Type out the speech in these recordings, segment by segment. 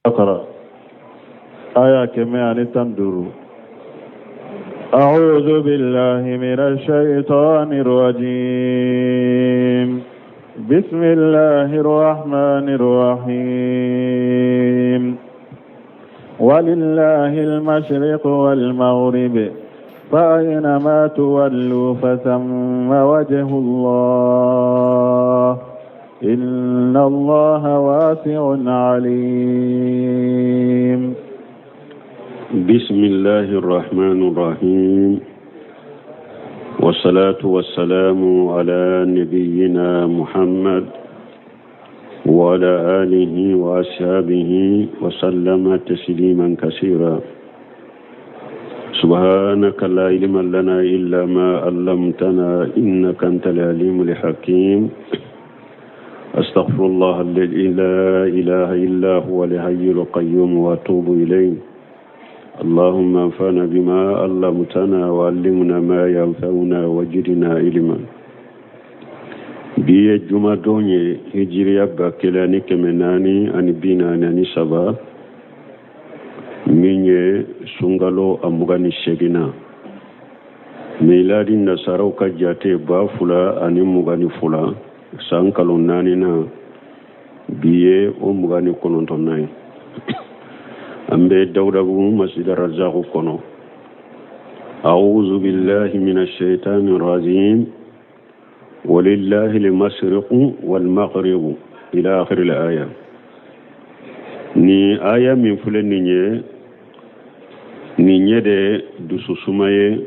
اقرأ آية كما تندر. أعوذ بالله من الشيطان الرجيم. بسم الله الرحمن الرحيم. ولله المشرق والمغرب فأينما تولوا فثم وجه الله إن الله واسع عليم. بسم الله الرحمن الرحيم. والصلاة والسلام على نبينا محمد وعلى آله وأصحابه وسلم تسليما كثيرا. سبحانك لا علم لنا إلا ما علمتنا إنك أنت العليم الحكيم. أستغفر الله الذي لا إله إلا هو الحي القيوم وأتوب إليه. اللهم انفعنا بما علمتنا وعلمنا ما ينفعنا وزدنا علما. بيه جمعة دوني هجريا باكلاني كمناني أني بيناني أني سبا مني سنغالو أمغاني شغنا ميلادي نصارو كجاتي بافلا أني مغاني فلا سانكالو نانينا بيه أمغاني كنونتوناي أمبي داودابو مسجد الرزاق كونو. أعوذ بالله من الشيطان الرجيم. ولله المشرق والمغرب إلى آخر الآية. ni aya min fule ninye de dususumaye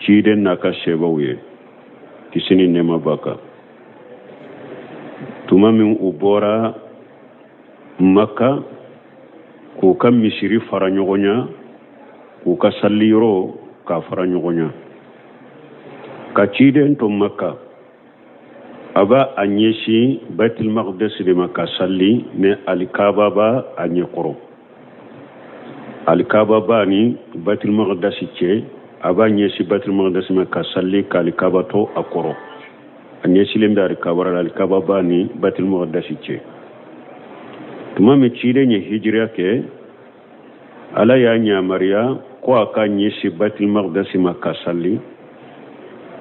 cide naka shebawye kisini nema baka tuma min ubora Makka ku ka misiri fara ɲɔgɔnya ku ka salliyɔrɔ ka fara ɲɔgɔnya ka ciden to Makka aba a ɲɛsi Baitul Maqdis de ma ka salli mais alikaba ba a ɲɛkɔrɔ alikaba ba ni Baitul Maqdis cɛ aba ɲɛsi Baitul Maqdis ma ka salli ka alikaba to a kɔrɔ a ɲɛsilen bɛ alikaba ba ni Baitul Maqdis cɛ. tuma min ciden ye hijira kɛ ala y'a ɲamariya ko a ka ɲɛsi Baitul Maqdis ma ka salli.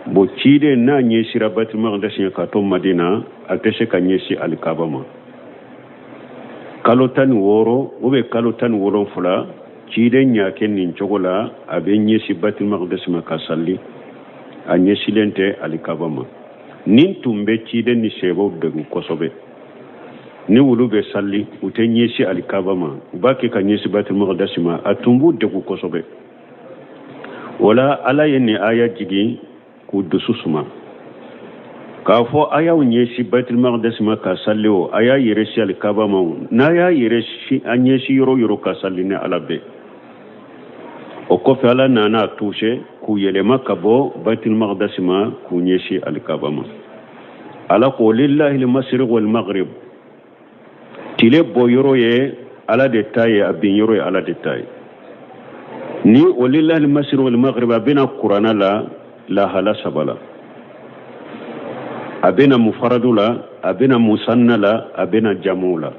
bo ciden n'a ɲɛsira Baitul Maqdis ka to Madina a tɛ se ka ɲɛsi alikaba ma. kalo 16 ou bien kalo 17 ciden y'a kɛ nin cogo la a bɛ ɲɛsi Baitul Maqdis ma ka salli a ɲɛsilen tɛ alikaba ma. nin tun bɛ ciden ni sɛbɛw degun kosɛbɛ. ni wulu bɛ salli u tɛ ɲɛsi alikaba ma u b'a kɛ ka ɲɛsi Baitul Maqdis ma a tun b'u degun kosɛbɛ. wala ala ye nin aya jigi k'u dusu suma k'a fɔ a y'aw ɲɛsi Baitul Maqdis ma ka salli o a y'a yɛrɛsi alikaba ma o n'a y'a yɛrɛsi a ɲɛsi yɔrɔ yɔrɔ ka salli ni ala bɛ. o kɔfɛ ala nana touché k'u yɛlɛma ka bɔ Baitul Maqdis ma k'u ɲɛsi alikaba ma. ala ko lillahi al-mashriq wal maghrib. tile bɔ yɔrɔ ye ala de ta ye a bin yɔrɔ ye ala de ta ye. ni walillahi al-mashriq wal maghrib a bɛna kuranna la lahala saba la. a bɛna mufaradu la a bɛna musanna la a bɛna jamu la.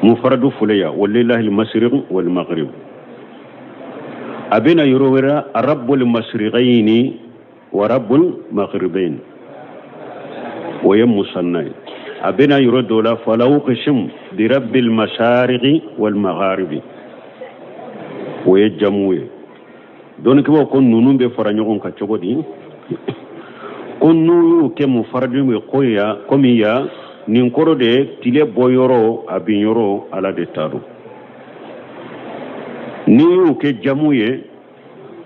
mufaradu fuleya walillahi al-mashriq wal maghrib. a bɛna yɔrɔ wɛrɛ rabbul mashriqayni wa rabbul maghribayn o ye musanna ye. a bɛna yɔrɔ dɔ la fala uqsim bi rabbil mashariqi wal magharibi o ye jamu ye. dɔnnikibaw ko ninnu bɛ fara ɲɔgɔn kan cogo di. ko n'u y'u kɛ mufaradu ye komi ya nin kɔrɔ de ye tile bɔ yɔrɔ a bin yɔrɔ ala de ta don. n'i y'u kɛ jamu ye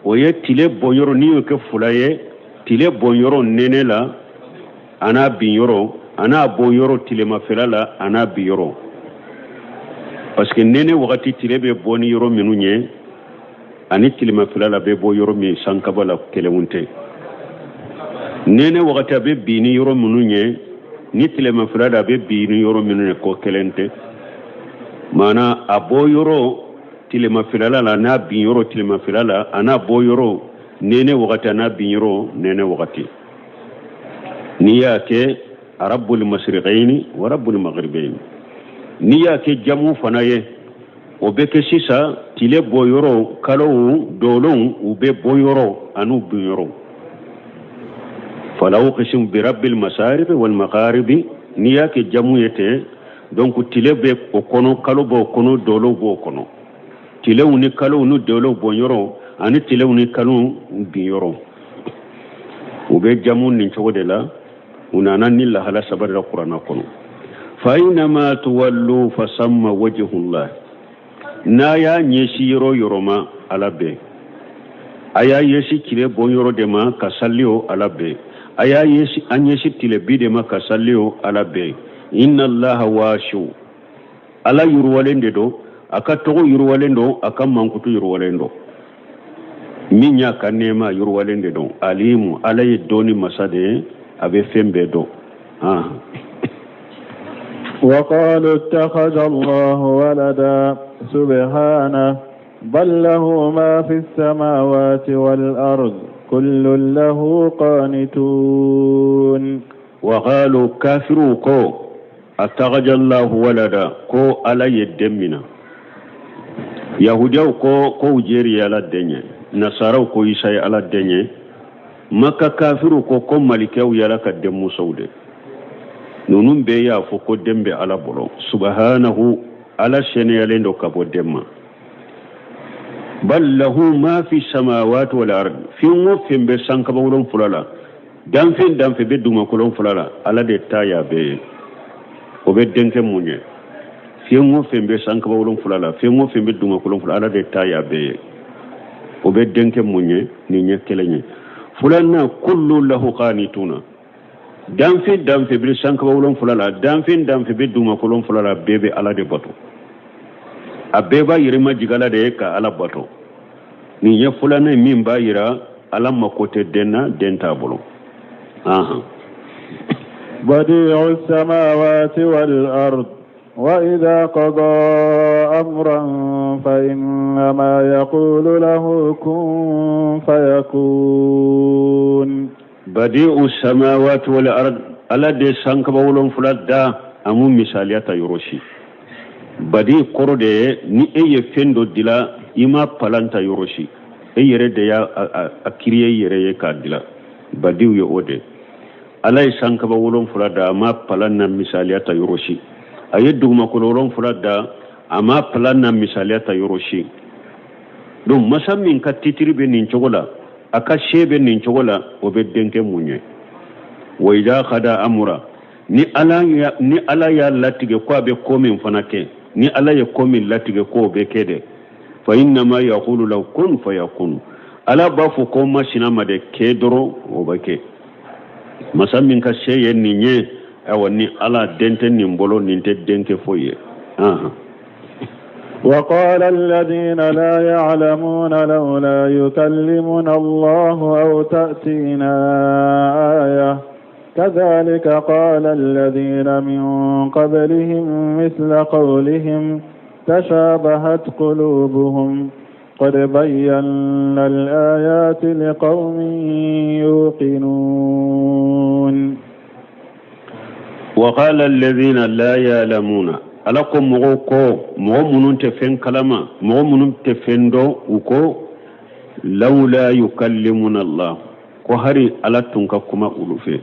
o ye tile bɔ yɔrɔ n'i y'u kɛ fila ye tile bɔ yɔrɔ nɛnɛ la a n'a bin yɔrɔ a n'a bɔ yɔrɔ tilemafɛla la a n'a bin yɔrɔ. parce que nɛnɛ wagati tile bɛ bɔ ni yɔrɔ minnu ye ani tilemafɛla la bɛ bɔ yɔrɔ min sankaba la kɛlɛnw tɛ. nɛnɛ wagati a bɛ bin ni yɔrɔ minnu ye ni tilemafɛla la a bɛ bin ni yɔrɔ minnu ye ko kɛlɛn tɛ. maana a bɔ yɔrɔ tilemafɛla la n'a bin yɔrɔ tilemafɛla la a n'a bɔ yɔrɔ nɛnɛ wagati a n'a bin yɔrɔ nɛnɛ wagati. n'i y'a kɛ rabbul mashriqayni wa rabbul maghribayni niya ke jamu fanaye o be ke sisa tile boyoro kalo dolon ube boyoro anu buyoro fala uqsim bi rabbil masarib wal magharib niya ke jamu yete donc tile be o kono kalo bo kono dolo bo kono tile uni kalo unu dolo boyoro ani tile uni kalo biyoro ube jamu nin chogodela unana nilla hala sabar da qur'ana kono fa inma tuwallu fasamma wajhullah na ya nyesi yoroma alabe aya yesi kile bonyoro de ma kasallio alabe aya yesi anyesi tile bide ma kasallio alabe inna allaha washu ala yurwalende do aka togo yurwalendo aka mankutu yurwalendo minya kanema yurwalende do alimu alay doni masade abe fembe do وقالوا اتخذ الله ولدا سبحانه بل له ما في السماوات والأرض كل له قانتون وقالوا كافروا كو اتخذ الله ولدا كو على يدمنا يهوديو كو جيري على الدنيا نصارو كو يساي على الدنيا مكة كافروا كو ملكيو يلا كدمو سودة nunun be ya fo ko dembe ala bolo subhanahu ala sheneyalendo kabo demma bal lahu ma fi samawati wal ard fi mufimbe sankaba wolon fulala damfe be duma kolon fulala ala de taya be o be denke munye fi mufimbe sankaba wolon fulala fi mufimbe duma kolon fulala ala de taya be o be denke munye ni nyekelenye fulanna kullu lahu qanituna damfe bi sankaba wolon fulala damfe be duma kolon fulala bebe ala de bato abeba yirima jigala de ka ala bato ni ye fulana min ba yira ala makote denna denta bolo badi'u samawati wal ard wa idha qada amran fa innama yaqulu lahu kun fayakun badi'u samawati wal ard ala de sankaba wolon fulada amu misaliyata yoroshi badi korode ni eye fendo dila ima palanta yoroshi eyere de ya akiriye yere ye ka dila badiu yo ode alay sankaba wolon fulada ma palanna misaliyata yoroshi ayeduma ko wolon fulada ama palanna misaliyata yoroshi dum masammin ka titiribe nin chogola aka shebe nin chogola obe denke munye wa idha khada amra ni ala ya latige ko be komin fanake ni ala ya komin latige ko be kede fa inna ma yaqulu law kun fayakun ala bafu ko mashina made kedoro o bake masammin ka sheye ni nye awani ala dente ni mbolo ni te denke foye وقال الذين لا يعلمون لولا يكلمنا الله أو تأتينا آية كذلك قال الذين من قبلهم مثل قولهم تشابهت قلوبهم قد بينا الآيات لقوم يوقنون وقال الذين لا يعلمون alakom mogo ko mogo munun te fen kalama mogo munun te fendo uko laula yukallimuna Allah ko hari ala tunka kuma ulufe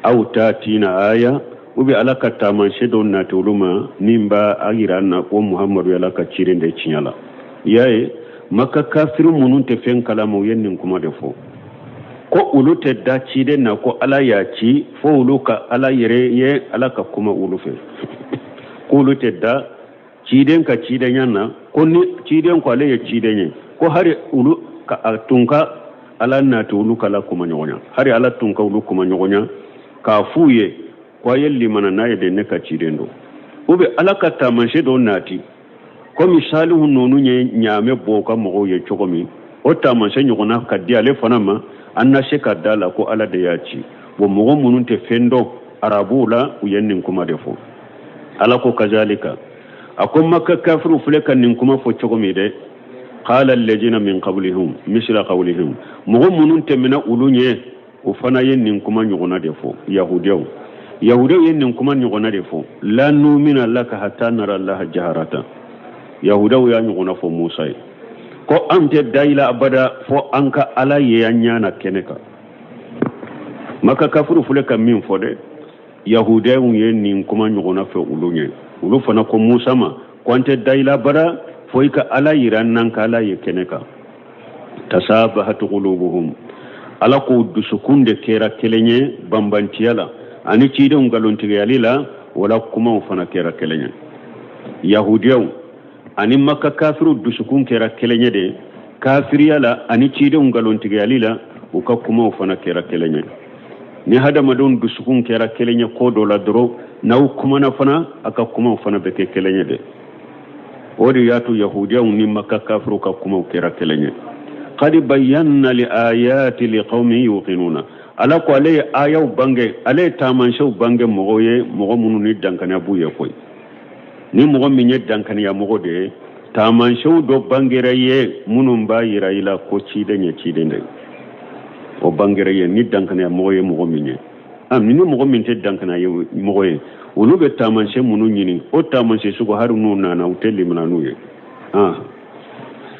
aw tatina aya ubi ala katama shedo na tuluma nimba agirana ko Muhammadu ala ka cirinde cinyala yaye maka kafiru munun te fen kalama yennin kuma defo ko ulute da cide na ko ala ya ci fo uluka ala yere ye ala ka kuma ulufe kulu tedda ciden ka ciden yanna ko ni ciden ko ale ciden ko hari ulu ka tunka ala na tulu kala kuma nyonya hari ala tunka ulu kuma nyonya ka fuye ko yelli mana na yede ne ka ciden do ube ala ka tamanche do nati ko misali hunonu nyame boka mo ye chokomi o tamanche nyona ka di ale fanama anna she ka dala ko ala de yaci bo mo munun te fendo arabula uyennin kuma defo alako kazalika akum makka kafiru fuleka nin kuma fo chogomi de qala alladhina min qablihim misla qawlihim mu'minun temina ulunye ufana yen nin kuma nyugona defo yahudiyo yahuda yen kuma nyogona defo la nu'mina laka hatta nara Allah jaharata yahuda ya nyogona fo Musa ko ante daila abada fo anka ala ye nyana keneka maka kafuru fule kam min fode yahuda yen kuma nyogona fo ulunye ulu fana ko Musa ma ko ante daila abada fo ika ala yiran nan ka ala ye keneka tasabahat qulubuhum ala ko dusukunde kera kelenye bambantiyala ani cide ngalontige yalila wala kuma fana kera kelenye yahudiyaw ani makka kafiru dusukun kera kelenye de kafiriyala ani cide ngalontige yalila uka kuma fana kera kelenye ni hada madon dusukun kera kelenye ko dola dro na kuma na fana aka kuma fana beke kelenye de odi yatu yahudiyaw ni makka kafiru ka kuma kera kelenye قد بينا لآيات لقوم يوقنون ala ko ale ayaw bange ale tamanshau bange mogoye mogo munu ni dankana buye koy ni mogo minye dankana ya mogo de tamanshau do bangere ye munu ba yira ila ko cide ne o bangere ye ni dankana ya mogo ye mogo minye am ni mogo minte dankana ye mogo ye ulu be tamanshe munu nyini o tamanshe sugo harunu nana uteli mananu ye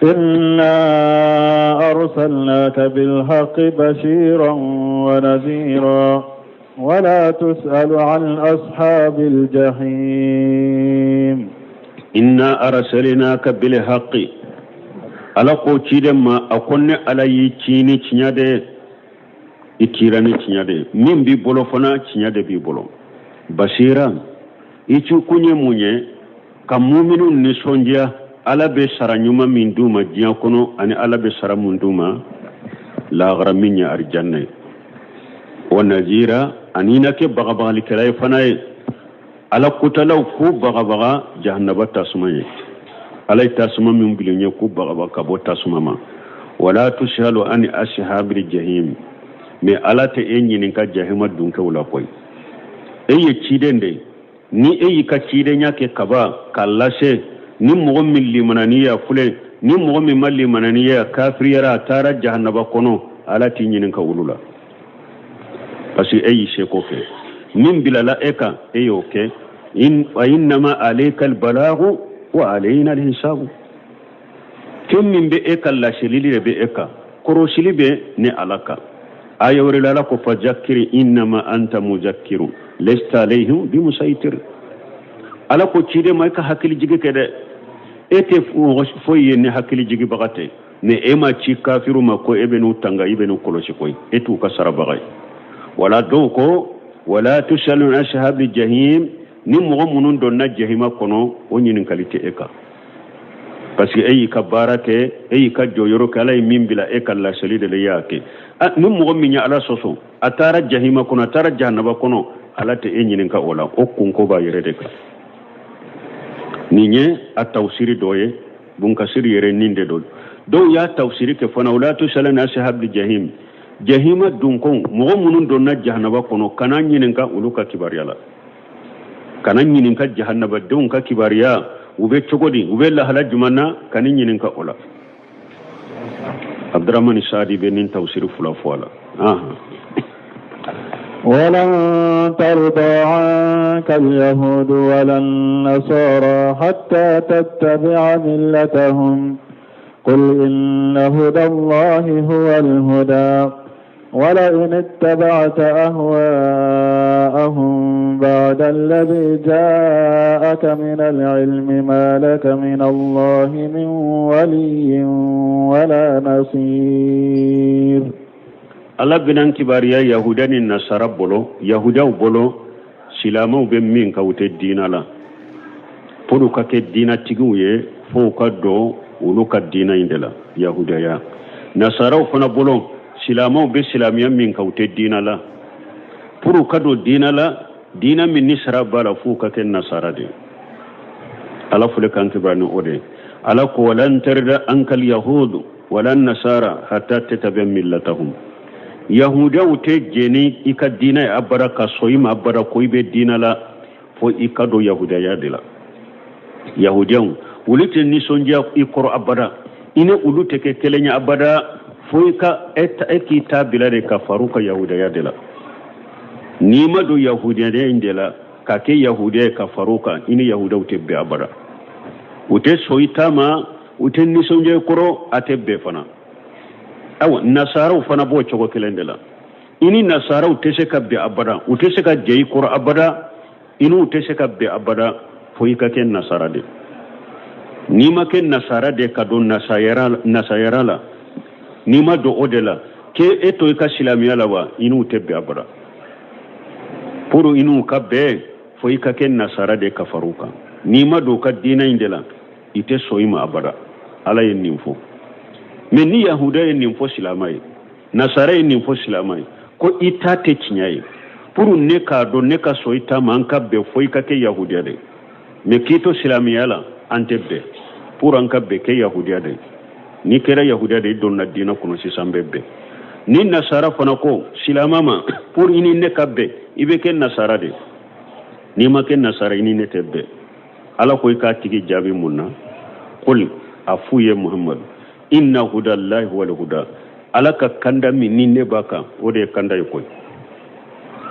إنا أرسلناك بالحق بشيرا ونذيرا ولا تسأل عن أصحاب الجحيم إنا أرسلناك بالحق على قوتي ما أكون على يتيني تنيادي إتيراني تنيادي من بيبولو فنا تنيادي بيبولو بشيرا إتو كوني موني كمومنو نسونجيا ala be sara nyuma min duma diya kono ani ala be sara mun duma la gara minya arjanna wa nazira anina ke baga baga likalay fanaye ala kutalaw ku baga baga jahannaba tasmaye ala tasma min bilinye ku baga baga kabo tasmama wala tushalu an ashabil jahim me ala te enyini ka jahima dunka wala koy eye chidende ni eyi ka chidenya ke kaba kallashe ni mogo min limananiya fule ni mogo min mal limananiya kafiriyara tara jahannaba kono ala ti nyinin ka wulula parce ayi sheko ke min bilala eka eyo ke innama alayka albalaghu wa alayna alhisabu kim min be eka la shilili be eka koro shilibe ne alaka ayawri lala ko fajakkiri innama anta mujakkirun lasta alayhim bimusaytir ala ko cide may ka hakili jige kede ete foye ne hakili jigi bagate ne ema ci kafiru ma ko ebenu tanga ibenu koloshi koy etu ka sarabagay wala doko wala tusalun ashabi jahim ni mo munun don na jahima kono onyin kalite eka parce que ayi ka barake ayi ka joyoro kala min bila eka la salide le yake ni mo minya ala soso atara jahima kono atara jahannaba kono ala te enyin ka ola o kunko ba yerede ka ninye a tawsiri doye bunka siri yere ninde do ya tawsiri ke fana wala to salana ashabul jahim jahima dunkon mo munun don na jahannaba kono kana nyinin ka uluka kibariyala kana nyinin ka jahannaba don ka kibariya ube chogodi ube la halaj manna kanin nyinin ka ola abdurrahman sadi benin tawsiri fula fala ولن ترضى عنك اليهود ولا النصارى حتى تتبع ملتهم قل إن هدى الله هو الهدى ولئن اتبعت أهواءهم بعد الذي جاءك من العلم ما لك من الله من ولي ولا نصير Allah binan kibariya yahudani nasara bolo yahudaw bolo silamaw be min ka wute dina la podu ka ke dina tiguye fo ka do ulu ka dina indela yahudaya nasaraw fana bolo silamaw be silamiya min ka wute dina la podu ka do dina la dina min ni sara bala fo ka ke nasara de ala fule kan kibani ode ala ko walan tarda ankal yahud walan nasara hatta tatabia millatahum yahuda ute jeni ika dina ya abara ka soyima abara ko ibe dina la fo ika do yahuda ya de la yahudiyan ulite ni sonja ikoro abada ine ulute ke kelenya abada fo ika eta ekita bilare ka faruka yahuda ya de la nima do yahudiya de indela ka ke yahudiya ka faruka ini yahuda utebbe abada ute soitama ute nisonje koro atebbe fana awa nasara fana bo chogo kelendela ini nasara utese kabbe abada utese ka jey koro abada inu utese kabbe abada foika ken nasara de nima ken nasara de ka don nasayara la nima do odela ke eto ka silamiya la wa inu utebbe abada puru inu kabbe foika ken nasara de ka faruka nima do ka dina indela ite soima abada ala yen nimfo men ni yahuda yen nimfo silamai nasara yen nimfo silamai ko ita te kinyaye puru ne ka do ne ka soita man kabbe foika ke yahudiya de me kito silamiya la antebbe puru an kabbe ke yahudiya de ni kera yahudiya de don na dina kuno sisambebe ni nasara fana ko silamama puru ini ne kabbe ibe ken nasara de ni ma ken nasara ini ne tebbe ala ko ka tigi jabi munna qul afuye muhammad inna hudallahi wal huda ala ka kanda min ni ne baka ode kanda ko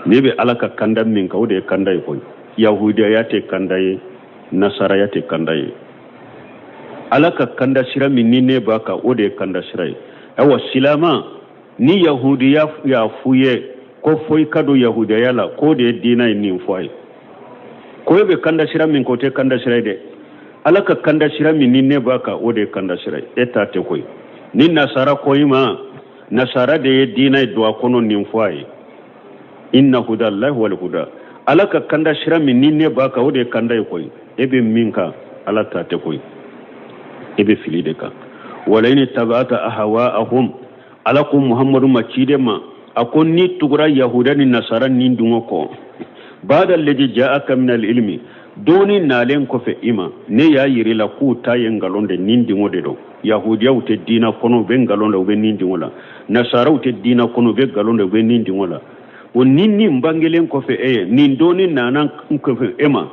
ne be ala ka kanda min ka ode kanda ko yahudiya ya te kanda ye nasara ya te kanda ye ala ka kanda sira min ni ne baka ode kanda sira awa silama ni yahudiya ya fuye ko foi kado yahudiya yala ko de dina ni foi ko be kanda sira min ko te kanda sira de ala ka kanda sira min ni ne baka ode kanda sira eta te koy ni nasara koyima nasara de dina do akono ni foi inna hudallahi wal huda ala ka kanda sira min ni ne baka ode kanda koy ebe minka ala ta te koy ebe filide ka walaini tabata ahwaahum ala ko muhammadu macide ma akon ni tugura yahuda ni nasara ni dungo ko bada alladhi ja'aka min al-ilmi doni nalen ko fe ima ne ya yiri la ku ta yengalonde nindi ngode do yahudiya ute dina kono be ngalonde be nindi ngola nasara ute dina kono be galonde be nindi ngola o ninni mbangelen ko fe ni doni nanan ko fe ema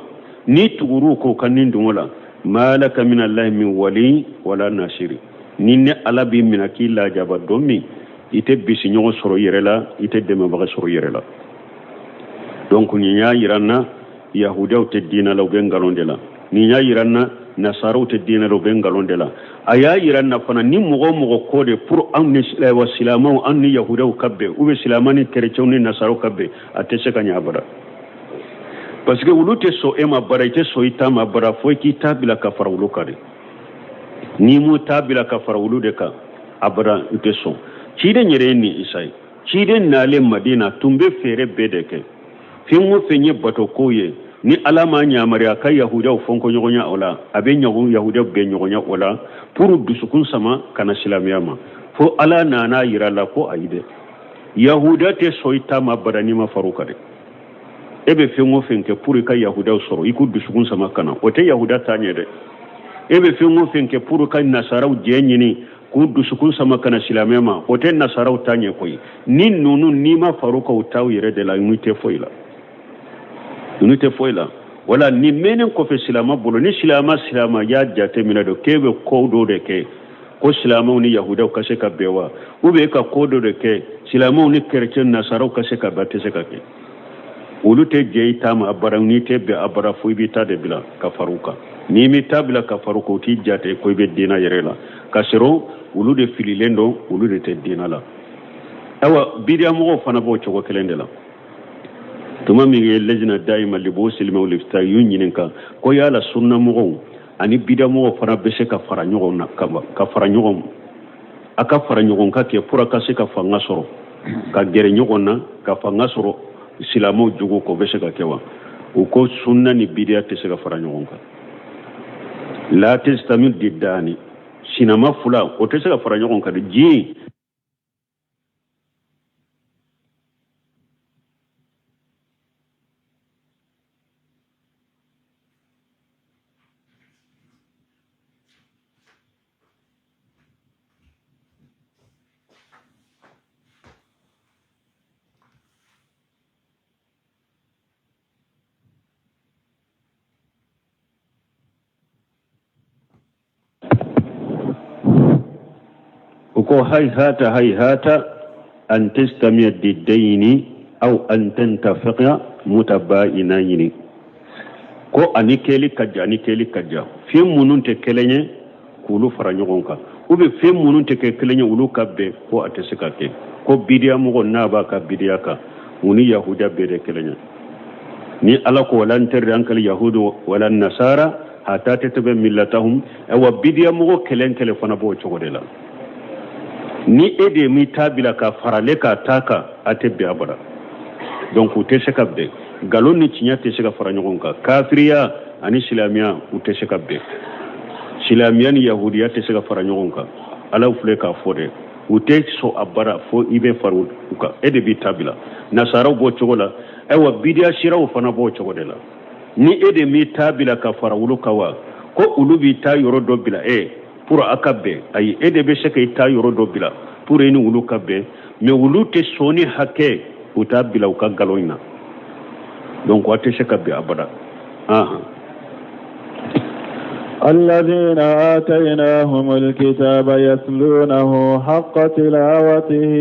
ni tuguru ko kan nindi ngola malaka min allahi min wali wala nasiri ninne alabi minaki la jaba domi ite bisi nyogo soro yerela ite deme baga soro yerela donc ni nya yiranna yahudiya te dina law be ngalondela ni nya yiranna nasara te dina law be ngalondela aya yiranna fana ni mogo kode pour an ni wa silama an ni yahudiya kabbe ube silamani chrétien ni nasara kabbe atese kanya abada parce que wulute so ema bara ite so itama bara fo ki tabila kafara wulukare ni mu tabila kafara wulude ka abada ite so cide nyere ni isai cide nale madina tumbe fere bedeke finwo fenye bato koye ni alama nyamari aka yahuda ufonko nyogonya ola abe nyogo yahuda be nyogonya ola puru dusukun sama kana silamiyama fo ala nana yirala ko aide yahuda te soita mabadani mafaruka de ebe finwo fenke puru ka yahuda soro iku dusukun sama kana ote yahuda tanye de ebe finwo fenke puru ka nasara ujenyini ku dusukun sama kana silamiyama ote nasara utanye koy ni nunu ni mafaruka utaw yere de la unité foila wala ni menen ko fe silama bolo ni silama ya jate mina do kebe ko do de ke ko silama ni yahuda ka se ka bewa ube ka ko do de ke silama ni chrétien nasara ka se ka batte se ka ke ulute jeita ma abara ni tebe abara fu bi ta de bila ka faruka ni mi tabla ka faruka ti jate ko be dina yerela ka sero ulude fililendo ulude te dina la awa bidia mo fana bo chogo kelendela tuma mi lejina daima libo silma ulifta yunyinka ko yala sunna mo ani bida mo fara bese ka fara nyogo na ka fara nyogo aka fara nyogo ka ke pura ka se ka fanga soro ka gere nyogo na ka fanga soro silamo jugo ko bese ka kewa o ko sunna ni bidia te se ka fara nyogo ka la testamil didani sinama fula o te se ka fara nyogo ka ji ko hayhata an tastamiya diddaini أو أن تنتفق متباينين ko ani keli kajja fi munun te kelenye kulu fara ɲɔgɔn kan ube fi munun te kelenye ulu kabbe ko ate se ka kɛ ko bidiya mɔgɔ n'a b'a ka bidiya kan uni yahuda bɛɛ de kelenye ni ala ko wala nterre ankal yahudu wala nasara hatta tataba millatahum wa bidiya mɔgɔ kelen fana b'o cogo de la ni e de mi tabila ka farale ka taka ate be abara donc u te se ka bɛn galon ni tiɲɛ tɛ se ka fara ɲɔgɔn kan kafiriya ani silamiya u tɛ se ka bɛn silamiya ni yahudiya tɛ se ka fara ɲɔgɔn kan ala filɛ k'a fɔ dɛ u tɛ sɔn a bara fo i bɛ fara u kan e de b'i tabila nasaraw b'o cogo la ayiwa bidiya siraw fana b'o cogo de la ni e de m'i tabila ka fara olu kan wa ko olu b'i ta yɔrɔ dɔ bila pour a ka bɛn ayi e de bɛ se ka i ta yɔrɔ dɔ bila pour e ni olu ka bɛn mais olu tɛ sɔn ni hakɛ u t'a bila u ka galon in na donc wate se ka bɛn abada الذين آتيناهم الكتاب يتلونه حق تلاوته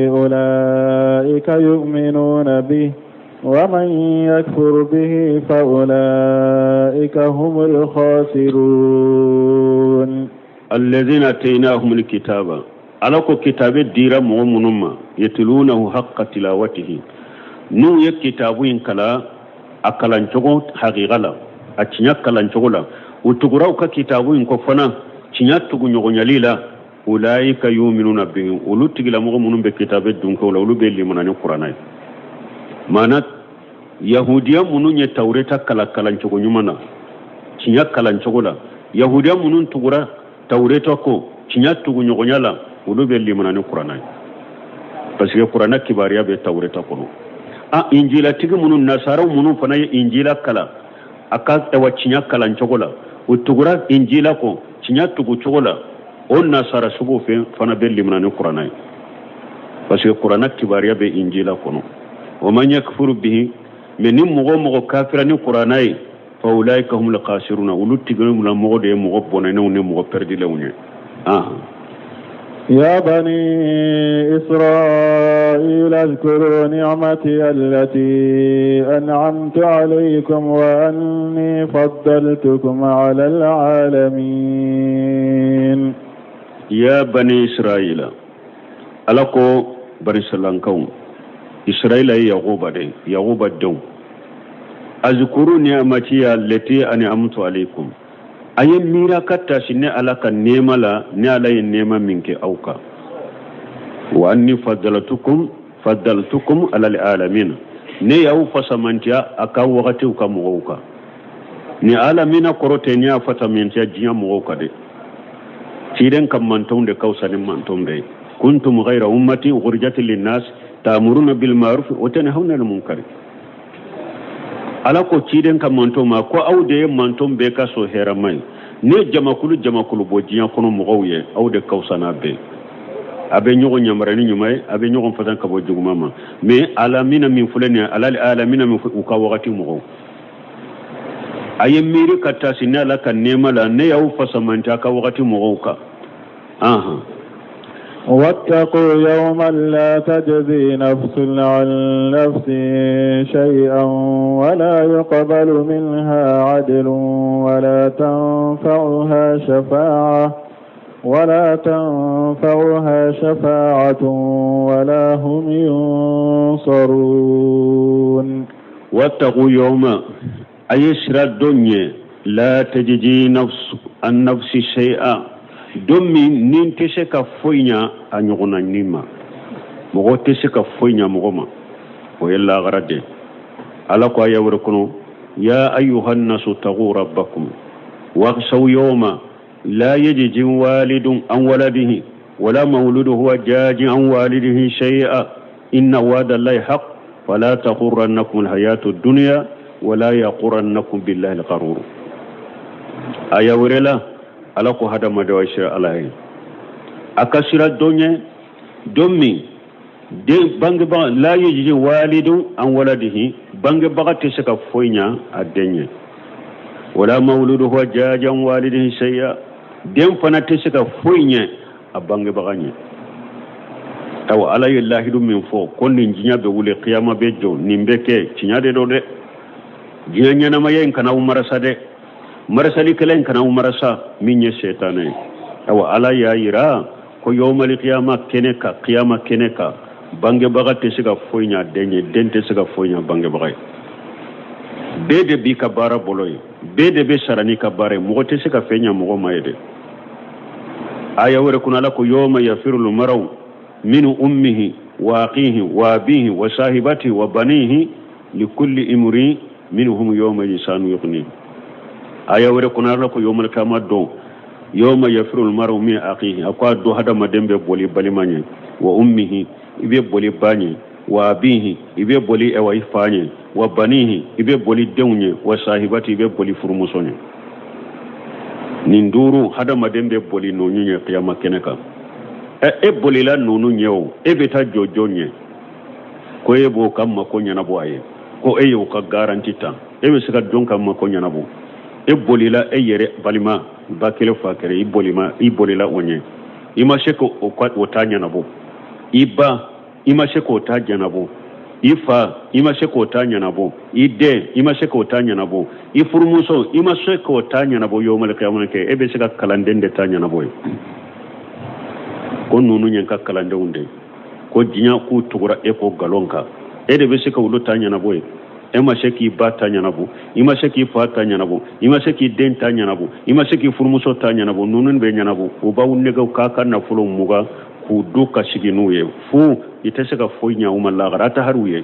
أولئك يؤمنون به ومن يكفر به فأولئك هم الخاسرون الذين آتيناهم الكتاب على كتاب الدير مؤمنون يتلونه حق تلاوته نو يكتابين كلا أكلان شغل حقيقة أتنيا كلان شغل وتقرأوا كتابين كفنا تنيا تقول يليلا أولئك يؤمنون به ولو تقول مؤمنون بكتاب الدنك ولا ولو بيلي من القرآن معنى يهوديا منون يتوريتا كلان شغل يمنا تنيا كلان شغل يهوديا منون تقرأ توريتا كو تنيا تقول يلا ولو بيلي من القرآن parce que القرآن كباريا بتوريتا كنو injila tigi munun nasaraw munun fana ye injila kala aka ewa cinya kala ncogola utugura injila ko cinya tugu cogola on nasara sugo fe fana be limna ni qur'ana parce que qur'ana kibariya be injila kono wa man yakfuru bihi min mugo kafira ni qur'ana fa ulaika humul khasiruna ulutigu mun mugo de mugo bonene ne mugo perdi lewne يا بني إسرائيل اذكروا نعمتي التي أنعمت عليكم وأني فضلتكم على العالمين يا بني إسرائيل ألقوا بني سلانكم إسرائيل يغوب الدوم اذكروا نعمتي التي أنعمت عليكم aye mira katta sinne alaka nema la ne alaye nema minke auka wa anni faddaltukum ala alamin ne yaw fasamantia aka wakati uka mugoka ni alamina korote ni afatamantia jinya mugoka de tiden kam mantonde kawsani mantonde kuntum ghayra ummati ukhrijat lin-nas ta'muruna bil ma'ruf wa tanhauna 'anil munkar ala ko ciden ka mantoma ko awde mantom be ka so hera mai ne jamakulu bo jiya kono mo gawye awde kawsana be abe nyogo nyamrani nyumay abe nyogo fatan ka bo jugumama mais alamina min fulani alal alamina min ka wakati mo gaw ayemiri katta sinala kan nema la ne yaw fasamanta ka wakati mo gaw ka واتقوا يوما لا تجزي نفس عن نفس شيئا ولا يقبل منها عدل ولا تنفعها شفاعة ولا هم ينصرون واتقوا يوما أيسر الدنيا لا تجزي نفس عن نفس شيئا domi nin tɛ se ka foyi ɲa a ɲɔgɔnna nin ma mɔgɔ tɛ se ka foyi ɲa mɔgɔ ma o ye lagara de ala ko a yawre kɔnɔ ya ayyuhan nasu taqu rabbakum wakhshaw yawma la yajzi walidun an waladihi wala mawludun huwa jaji an walidihi shay'a inna wa'da allahi haqq fala taghurrannakum alhayatu ad-dunya wala yaghurrannakum billahi al-gharur ayawre la ala ko hada madawashira alahi akashira donye domi de bange ba la yiji walidu an waladihi bange bagati saka foynya adenye wala mawludu huwa jajan walidihi shay'a dem fana te saka foynya a bange baganye awa ala yillahi dum min fo konni jinya be wule qiyama be jo nimbe ke cinyade do de jinya nyana mayen kana umarasa de marasali kelen kana umarasa minye shaytane awa ala ya yira ko yawmal qiyama keneka qiyama keneka bange bagate siga foynya denye dente siga foynya bange bagay bede bi ka bara boloy bede be sarani ka bare mogote siga fenya mogo mayede aya wore kunala ko yawma yafirul maraw min ummihi wa aqihi wa abihi wa sahibatihi wa banihi likulli imri minhum yawma yasanu yuqni aya wore kunala ko yawmal qiyamah do yawma yafirul maraw min aqihi akwa do hada madembe boli balimanye wa ummihi ibe boli banye wa abihi ibe boli ewa ifanye wa banihi ibe boli dewnye wa sahibati ibe boli furmusonye ninduru hada madembe boli nonye qiyama keneka e boli la nonu nyew e beta jojonye ko ebo kamma ko nyana boye ko e yo ka garanti ta e be sika donka ma ko nyana bo e boli la e yere balima bakele fakere i boli la onye ima sheko o kwat wotanya na bo iba ima sheko ta janabo ifa ima sheko ta nyanabo ide ima sheko ta nyanabo ifurmuso ima sheko ta nyanabo yawmal qiyamah ke ebe sika kalandende ta nyanabo ko nunu nyanka kalande unde ko jinya ku tugura e ko galonka ede be sika wulu ta nyanabo ema sheki ba ta nyanabo ima sheki fa ta nyanabo ima sheki den ta nyanabo ima sheki furmuso ta nyanabo nunun be nyanabo o ba wunne ga ka kan na fulo muga ku duka shiginuye fu ita saka foynya umalla garata haruye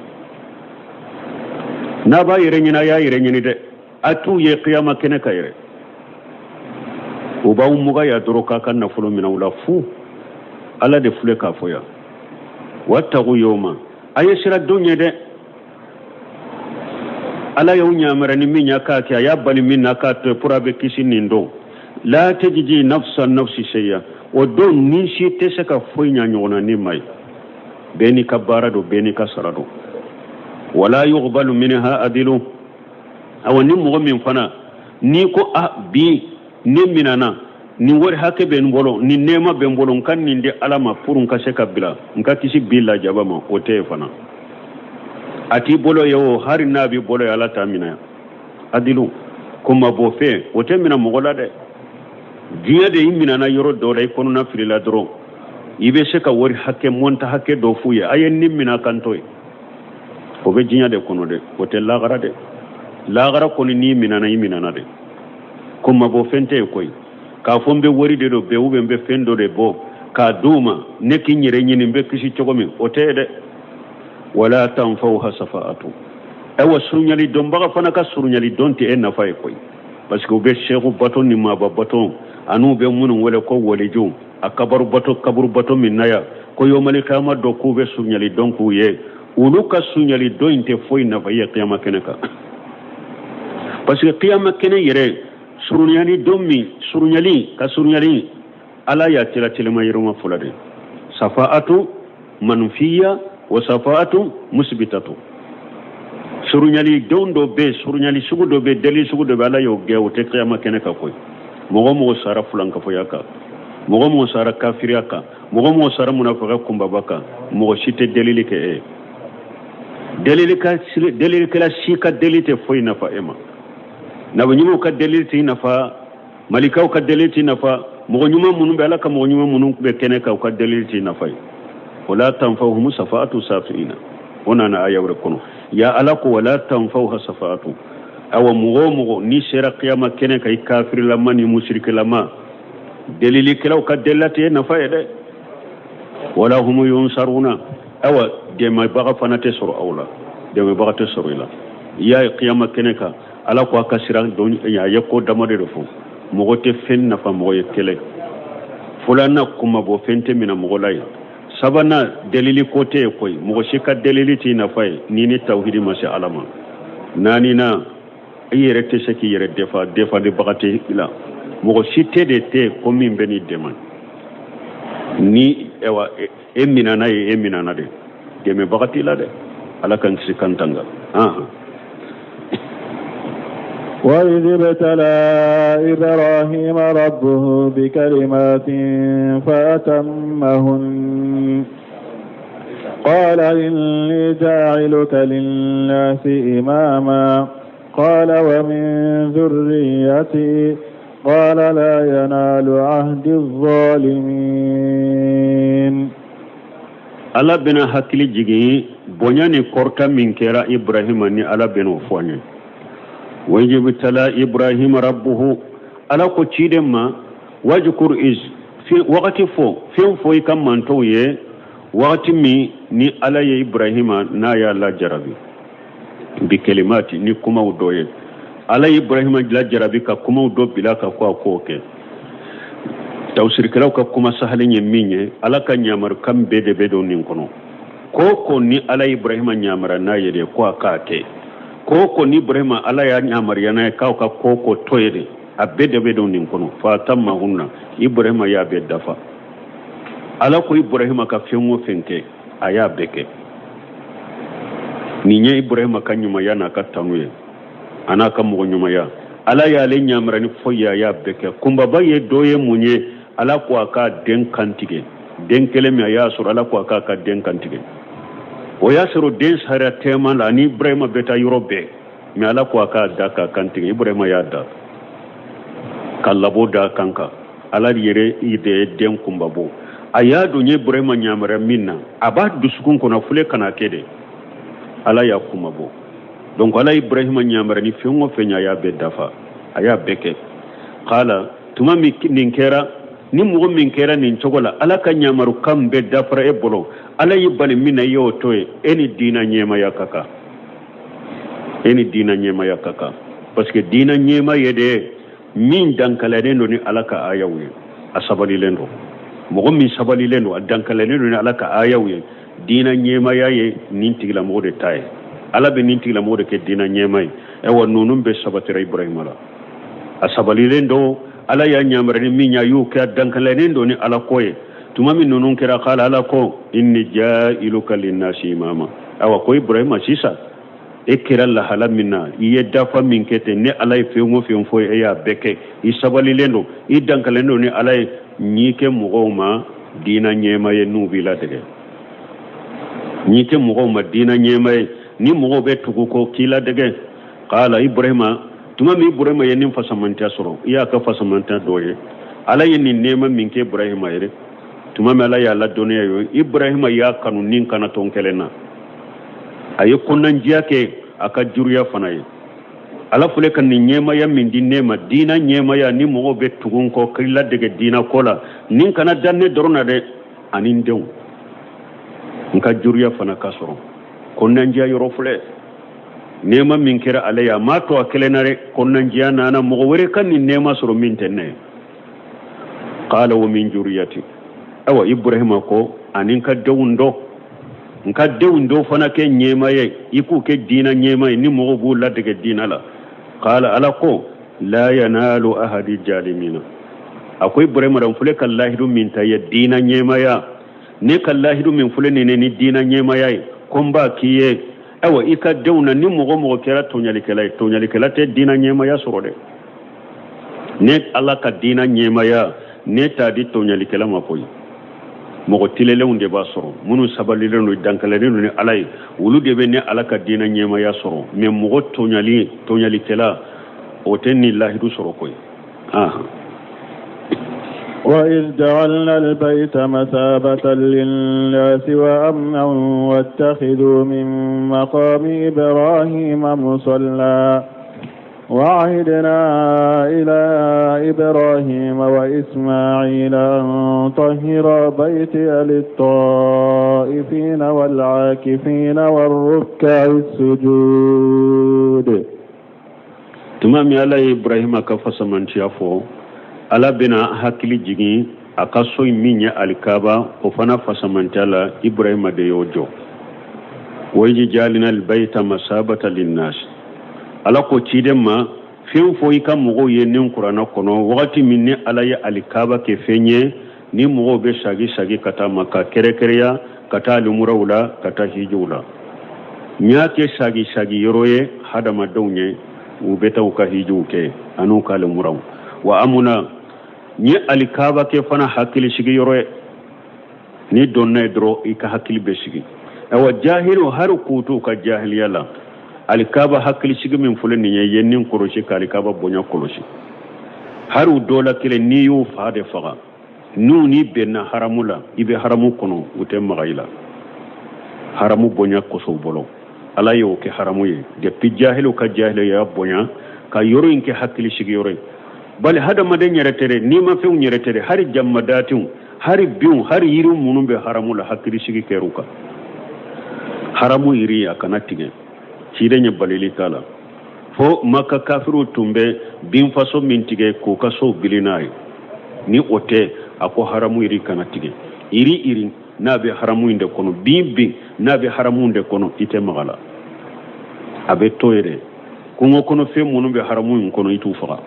na ba yire nyina ya yire nyini de atu ye qiyama kene kayre o ba umuga ya doroka kan na fulo mina wala fu ala de fule ka foya wattaqu yawma ayashira dunya de ala yawnya marani minya ka kya ya bali minna ka to purabe kisinindo la tajiji nafsi shay'a o don ni shi te saka foynya nyona ni mai beni ka barado beni ka sarado wala yuqbalu minha adilu awani mo min fana ni ko bi ni minana ni wori hake ben bolo ni nema ben bolo kan ni de alama purun ka seka bila nka kisi bila jabama o te fana ati bolo yo hari nabi bolo ala tamina adilu kuma bo fe o te mina mogola de diya de imina na yoro do dai kono na firila dro ibe se ka wori hakke monta hakke do fuye ayen nimmina kantoy o be diya de kono de o te lagara kono ni mina na imina na de kuma bo fente koy ka fombe wori de do be ube be fendo de bo ka duma neki nyire nyini be kisi chogomi o te de wala tanfauha safaatu awa surunyali don baga fana ka surunyali don te en na fay koy parce que be cheikhu baton ni ma ba baton anu be munun wala ko wole jum akabaru bato min naya ko yawmal qiyamah do ko be sunyali don ko ye ulu ka sunyali do inte foy na baye qiyamah keneka parce que qiyamah kene yere surunyali dommi surunyali ala ya tila tilma yiruma fulade safaatu manfiya wa safaatu musbitatu surunyali dondo be surunyali sugu do be deli sugu do be ala yo ge o te qiyamah keneka koy mogo sara fulanka foyaka mogo sara kafiriaka mogo sara munafika kumbabaka mogo shite delili ke delili ka la shika delite foy nafa ema na nyumo ka deliti nafa malikaw ka deliti nafa mogo nyuma munu be ala ka mogo nyuma munu be keneka ka deliti nafa wala tanfa'uhum safa'atu safina ona na ayawre kono ya ala ko wala tanfa'uha safa'atu awa mugo ni sera qiyama kene kay kafir lamma ni mushrik lamma delili kelaw ka delate na fayde wala hum yunsaruna awa de ma baga fanate suru awla de ma baga te suru ila ya qiyama kene ka ala ko akasira don ya yakko damade do fu mugo te fen na fa mugo yekele fulana kuma bo fente mina mugo lay sabana delili kote koy mugo shika delili ti na fay ni tawhidi masha alama nani na yere te seki yere defa de bagate ila mogo site de te komi beni deman ni ewa emina de me bagati la de ala kan sikantanga وإذ ابتلى إبراهيم ربه بكلمات فأتمهن قال إني جاعلك للناس إماما قال ومن ذريتي قال لا ينال عهد الظالمين ala bena hakili jigi bonyani korta min kera ibrahima ni ala beno fonye wajibtala ibrahima rabbuhu ala ko cidemma wajkur iz fi waqti fo kam manto ye waqti mi ni ala ye ibrahima na ya la jarabi bi kalimati ni kuma udoye ala ibrahima la jarabi ka kuma udo bilaka ko ke tawsir kalaw ka kuma sahalin yeminye ala ka nyamar kam bede bedo nin kono ko ni ala ibrahima nyamara na yede ko akate ko ni ibrahima ala ya nyamar yana ka ko toyede abede bedo nin kono fa tamma hunna ibrahima ya be dafa ala ko ibrahima ka fenwo fenke aya beke ni nye ibrahima ka nyuma yana ka tanuye ana ka mo nyuma ya ala ya le nyamara ni foya ya beke kumba baye doye munye ala ko aka den kantige den kelemi ya sur ala ko aka den kantige o ya suru den sara tema la ni ibrahima beta eurobe mi ala ko aka daka kantige ibrahima ya da kallabo da kanka ala yere ide den kumbabo aya do nye ibrahima nyamara minna aba dusukun ko na fule kana kede ala ya kumabo donc ala ibrahima nyamara ni fengo fenya ya be dafa aya beke qala tuma mi ninkera ni mo min kera nin chogola ala ka nyamaru kambe dafra e bolo ala yibali mina yo toy eni dina nyema yakaka parce que dina nyema yede min dankala rendo ni ala ka ayawi asabali lendo mo min sabali lendo dankala rendo ni ala ka ayawi dina nyema yaye nin tigla mo de tay ala be nin tigla mo de ke dina nyema e wonnunum be sabatira ibrahima la asabali lendo ala ya nyamrani minya yu ka dankalane do ni ala koye tuma min nunun kira qala ala ko inni ja'iluka linnasi imama awa ko ibrahima sisa ekira la hala minna iye dafa min kete ne ala fe ngo e ya beke isabali lendo i dankalane do ni ala nyike mugoma dina nyema ye nubila tege nyike mugoma dina nyema ni mugo be tuguko kila dege qala ibrahima tuma mi ibrahima yenin fasamanta soro iya ka fasamanta doye ala yenin nema minke ibrahima yere tuma mi ala ya la doniya yo ibrahima ya kanu nin kana ton kelena ayi kunnan jiyake aka juriya fanaye ala fule kan ni nyema ya min din nema dina nyema ya ni mo be tugun ko kila dege dina kola nin kana danne dorona de anin dew nka juriya fana kasoro kunnan jiya yoro fule nema min kira alaya ma to akelenare konnan jiya nana mo wore kan ni nema soro min tenne qala wa min juriyati awa ibrahima ko anin ka dewundo nka dewundo fana ke nyema ye iku ke dina nyema ni mo bu la daga dina la qala ala ko la yanalu ahadi jalimina akwai ibrahima dan fule kallahidu min ta ya dina nyema ya ne kallahidu min fule ne ni dina nyema ya komba kiye awa ika dewna ni mo kera tonyalikela te dina nyema ya sorode ne alla ka dina nyema ya ne ta di tonyalikela makoy mo tilele unde ba soro munu sabalile no dankalele no alay wulu de be ne alla ka dina nyema ya soro me mo tonyalikela o tenni lahidu soro koy وإذ جعلنا البيت مثابة للناس وأمنا واتخذوا من مقام إبراهيم مصلى وعهدنا إلى إبراهيم وإسماعيل أن طهر بيتي للطائفين والعاكفين والركع السجود تمام على إبراهيم كفصمان شافو ala bena hakili jigi akaso minya alikaba ofana fasamantala ibrahima de yojo wayji jalina albayta masabata linnas ala ko cidemma fen foyi kam mugo yenin qur'ana kono wakati minne ala ya alikaba ke fenye ni mugo be shagi kata maka kerekereya kata lumurawla kata hijula nyake shagi yoroye hadama downye ubeta uka hijuke anu kale muraw wa amuna ni alikaba ke fana hakili shigi yoroye ni donna dro ika hakili be shigi awa jahilu har kutu ka jahiliyala alikaba hakili sigi min fule ni yennin koroshi ka alikaba bonya koroshi haru dola kile ni yu faade faga nu ni benna haramula ibe haramu kono ute magaila haramu bonya koso bolo ala yo ke haramu ye depuis jahilu ka jahilu ya bonya ka yoro inke hakili sigi yoro bal hada maden yeretere ni ma fe yeretere hari jammadatin hari biun hari yiru munumbe haramula hakili sigi keruka haramu iri akana tige cide nya balili kala fo maka kafiru tumbe bin faso min tige ko kaso bilinai ni ote ako haramu iri kana tige iri nabe haramu inde kono bibi nabe haramu inde kono ite magala abe toyre kungo kono fe munumbe haramu kono itu faga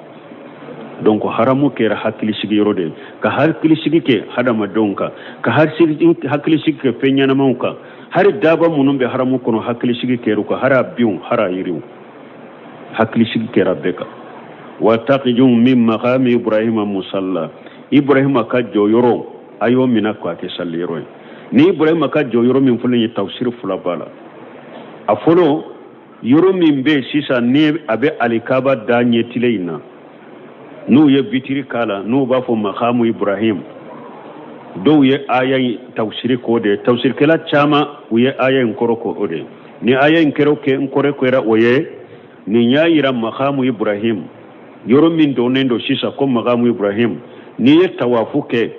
donc haramu kera hakili sigi yorode ka hakili sigi ke hadama donka ka hakili sigi ke fenya na mauka hari daba munum be haramu kono hakili sigi keru ko hara biun hara yiriu hakili sigi kera beka wa taqijum min maqami ibrahima musalla ibrahima ka joyoro ayo mina ko ake salliro ni ibrahima ka joyoro min fulani tafsir fula bala afolo yoro min be sisa ne abe alikaba danye tileina nu ye bitiri kala nu ba fo maqamu ibrahim do ye ayan tafsir ko de tafsir kala chama uye ayan koroko ode ni ayan keroke nkore kwera oye ni nyaira maqamu ibrahim yoro min do nendo sisa ko maqamu ibrahim ni ye tawafu ke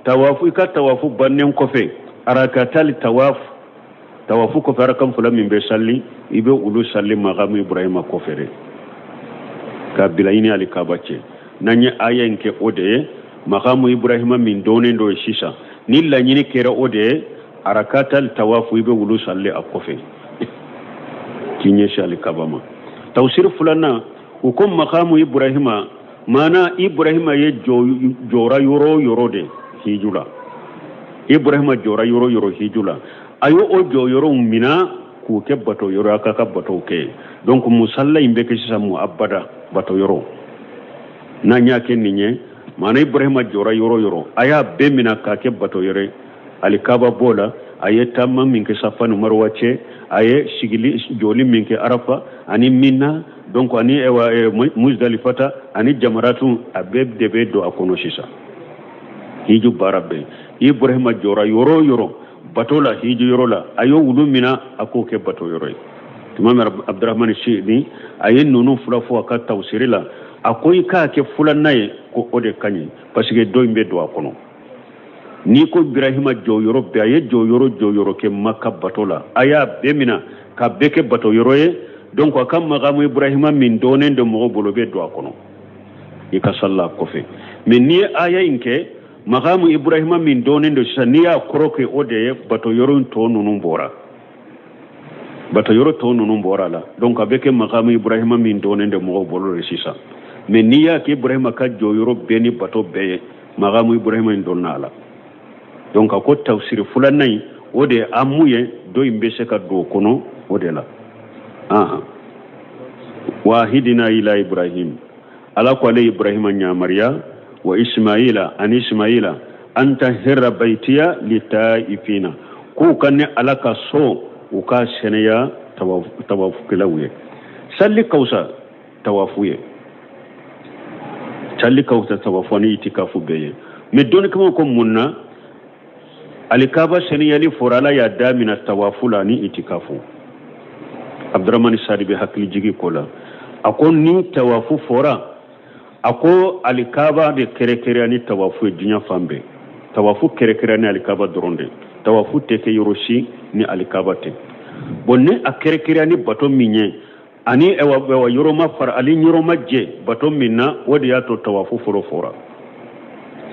tawafu ka tawafu bannen kofe arakatal tawafu ko farakam fula min be salli ibe ulu salli maqamu ibrahim ko fere ka bilayni alikabache nanye ayan ke ode maqamu ibrahima min donen do sisa ni la nyini kera ode arakatal tawafu ibe wulu salle akofe kinye shali kabama tawsir fulana ukum maqamu ibrahima mana ibrahima ye jora yoro de hijula ibrahima jora yoro hijula ayo o yoro mina ku ke bato yoro aka bato ke donc musalla imbe ke sisa mu abada bato yoro nanya ke ninye mana ibrahima jora yoro aya be mina ka ke bato yore alikaba bola aye tamma min ke safanu marwache aye sigili joli min ke arafa ani minna donc ani ewa muzdalifata ani jamaratu abeb debe do akono sisa hiju barabe ibrahima jora yoro batola hiju yoro la ayo wulu mina ako ke bato yoro imam abdurrahman shidi aye nunu fulafo ka tawsirila akoy ka ke fulanay ko ode kanyi parce que do imbe do akono ni ko ibrahima joyoro be aye joyoro ke makka batola aya bemina ka beke bato yoroye donc akam maqamu ibrahima min donen de mo bolobe do akono ika salla ko fe mais ni aya inke maqamu ibrahima min donen de saniya kroke ode bato yoro to nunu bora bato yoro to nunu bora la donc abeke maqamu ibrahima min donen de mo bolo resisa mais ni ya ke ibrahima ka joyoro beni bato be maqamu ibrahima indonala donc ko tafsir fulanay ode amuye do imbe se ka do kono ode la wahidina ila ibrahim ala ko le ibrahima nya mariya wa ismaila anta hirra baitiya litaifina ku kanne alaka so uka seneya tawafu kilawye salli kausa tawafuye salli kausa tawafani itikafu beye me don kama ko munna alikaba seniyali forala ya damina tawafula ni itikafu abdurrahman sadibi hakli jigi kola ako ni tawafu fora ako alikaba de kerekere ani tawafu dunya fambe tawafu kerekere ani alikaba doronde tawafu teke yoroshi ni alikaba te bonne akerekere ani bato minye ani ewa yoroma far ali yoroma je bato minna wodi ya to tawafu fora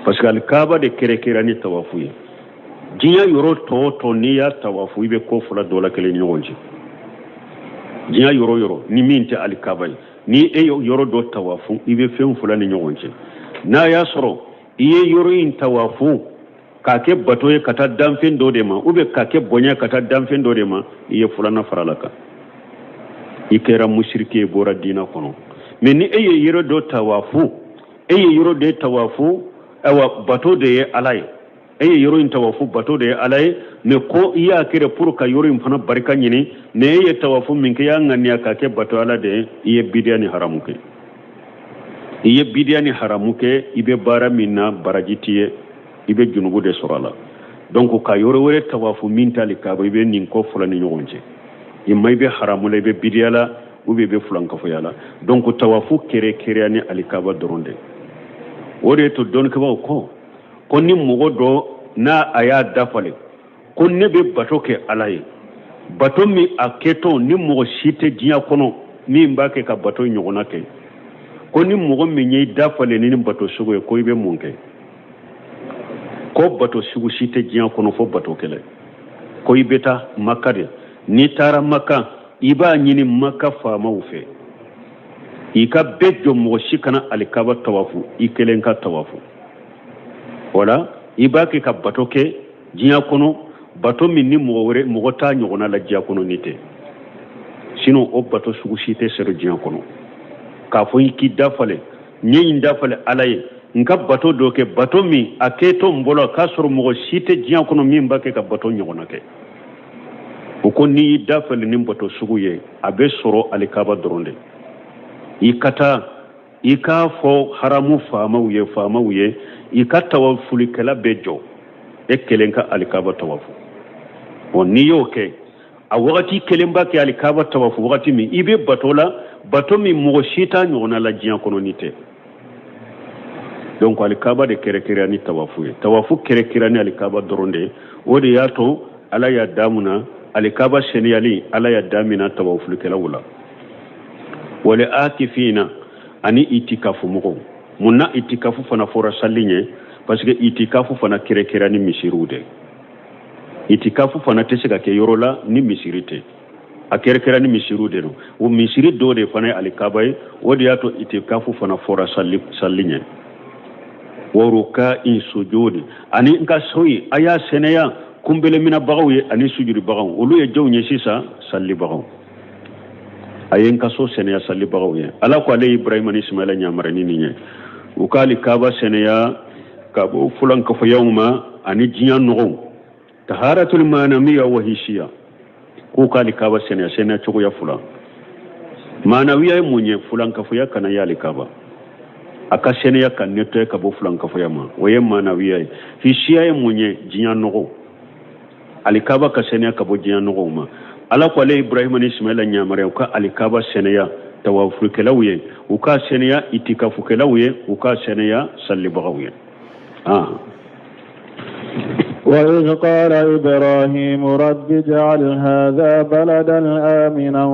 parce que alikaba de kerekere ani tawafu ye jinya yoro to ni ya tawafu ibe ko fula dola kele nyonji jinya yoro ni minte alikaba ni yoro do tawafu ibe fem fula ni nyonji na ya soro iye yoro in tawafu kake bato ye kata damfen do de ma ube kake bonya kata damfen do de ma iye fula na faralaka ikera mushrike bora dina kono mais ni yoro do tawafu yoro de tawafu awa bato de ye alay ay yoro in tawafu bato de alay ne ko iya kire pour ka yoro in fana barika nyini ne ye tawafu min ke ya ngani aka ke bato ala de iye bidiani haramuke iye bidiani haramuke ibe bara minna barajitiye ibe junubu de sorala donc ka yoro wore tawafu min tali ka ibe nin ko fulani nyogonje imma ibe haramule ibe bidiala ube be fulanka fo yala donc tawafu kere ani alikaba doronde wore to don ke ba ko ni mugo do na aya dafale ko ne be bato ke alaye bato mi aketo ni mugo shite diya kono mi mbake ka bato nyogona ke ko ni mugo mi nyi dafale ni bato sugo ko ibe munke ko bato sugo shite diya kono fo bato kele ko ibeta makade ni tara maka iba nyini maka fama ufe ika bejo mugo shikana alikaba tawafu ikelenka tawafu wala ibaki ka bato ke jiya kono bato min ni mogo ta nyogona la jiya kono nite sino o bato sugushite sero jiya kono ka fo ki dafale nyi dafale alaye nka bato doke bato mi aketo mbolo ka soro mogo shite jiya kono mi mbake ka bato nyogona ke uko ni dafale ni bato suguye abe soro alikaba doronde ikata ika fo haramu fama uye ika tawafuli kala bejo ekelenka alikaba tawafu ni yoke a wakati kelemba ke alikaba tawafu wakati mi ibe batola bato mi mogo shita nyona la jiyan kono nite donc alikaba de kere ani tawafu kere ani alikaba doronde ode yato ala ya damuna alikaba sheniyali ala ya damina tawafuli kala wula wale akifina ani itikafu mogo munna itikafu fana fora sallinye parce que itikafu fana kere ni misirude itikafu fana tesega ke yorola ni misirite a kere ni misirude no o misiri do de fana alikabaye wodi yato itikafu fana fora sallinye waruka in sujudi ani nka soyi aya seneya kumbele mina bagawe ani sujudi bagaw olu ye jawnye sisa salli bagaw ayen kaso seneya salli bagawe ala ko ale ibrahim ni ismaila nyamara ni nye ukali kaba seneya kabo fulan ka fo yawma ani jiyan no taharatul manamiya wa hishiya ko kali kaba seneya chogo ya fulan manawiya munye fulan ka fo ya kana ya likaba aka seneya kan neto ka bo fulan ka fo yama waye manawiya hishiya munye jiyan no alikaba ka seneya ka bo jiyan no ma ala ko ale ibrahim ni ismaila nyamare ka alikaba seneya tawafu kelawye uka seneya itikafu kelawye uka seneya salli bagawye وإذ قال إبراهيم رب اجعل هذا بلدا آمنا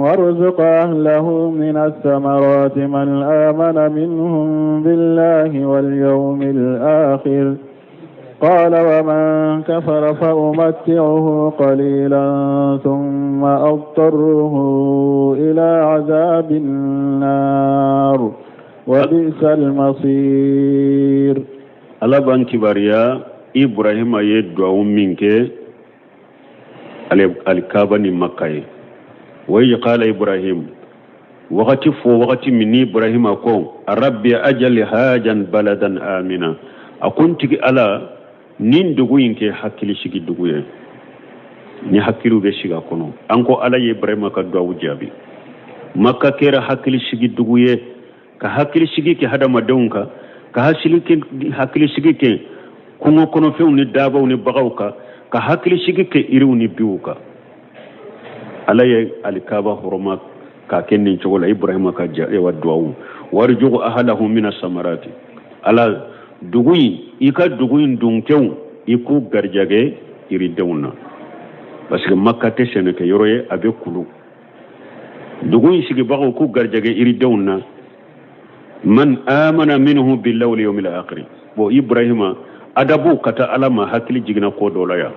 وارزق أهله من الثمرات من آمن منهم بالله واليوم الآخر قال ومن كفر فأمتعه قليلا ثم أضطره إلى عذاب النار وبئس المصير الله بانك باريا إبراهيم يدعو منك الكابن مكة ويقال إبراهيم وقت مني إبراهيم أقول ربي أجل هاجا بلدا آمنا أكنت على nin dugu yinke hakili shigi dugu ye ni hakilu be shiga kono anko ala ye ibrahima ka duwa jabi makka kera hakili shigi dugu ye ka hakili shigi ke hada madonka ka hakili shigi ke kungo kono few ni dabaw ni bagawka ka hakili shigi ke iriw ni biwka ala ye alikaba horoma ka kenni chogola ibrahima ka ja e wadwa warjugu ahlahu min as-samarati ala duguyi ika duguyin dunkew iku garjage iri dewna parce que makka te seneke yoroye abe kulu duguyin sigi bago ku garjage iri dewna man amana minhu billahi wal yawmil akhir bo ibrahima adabu kata alama hakili jigna ko dolaya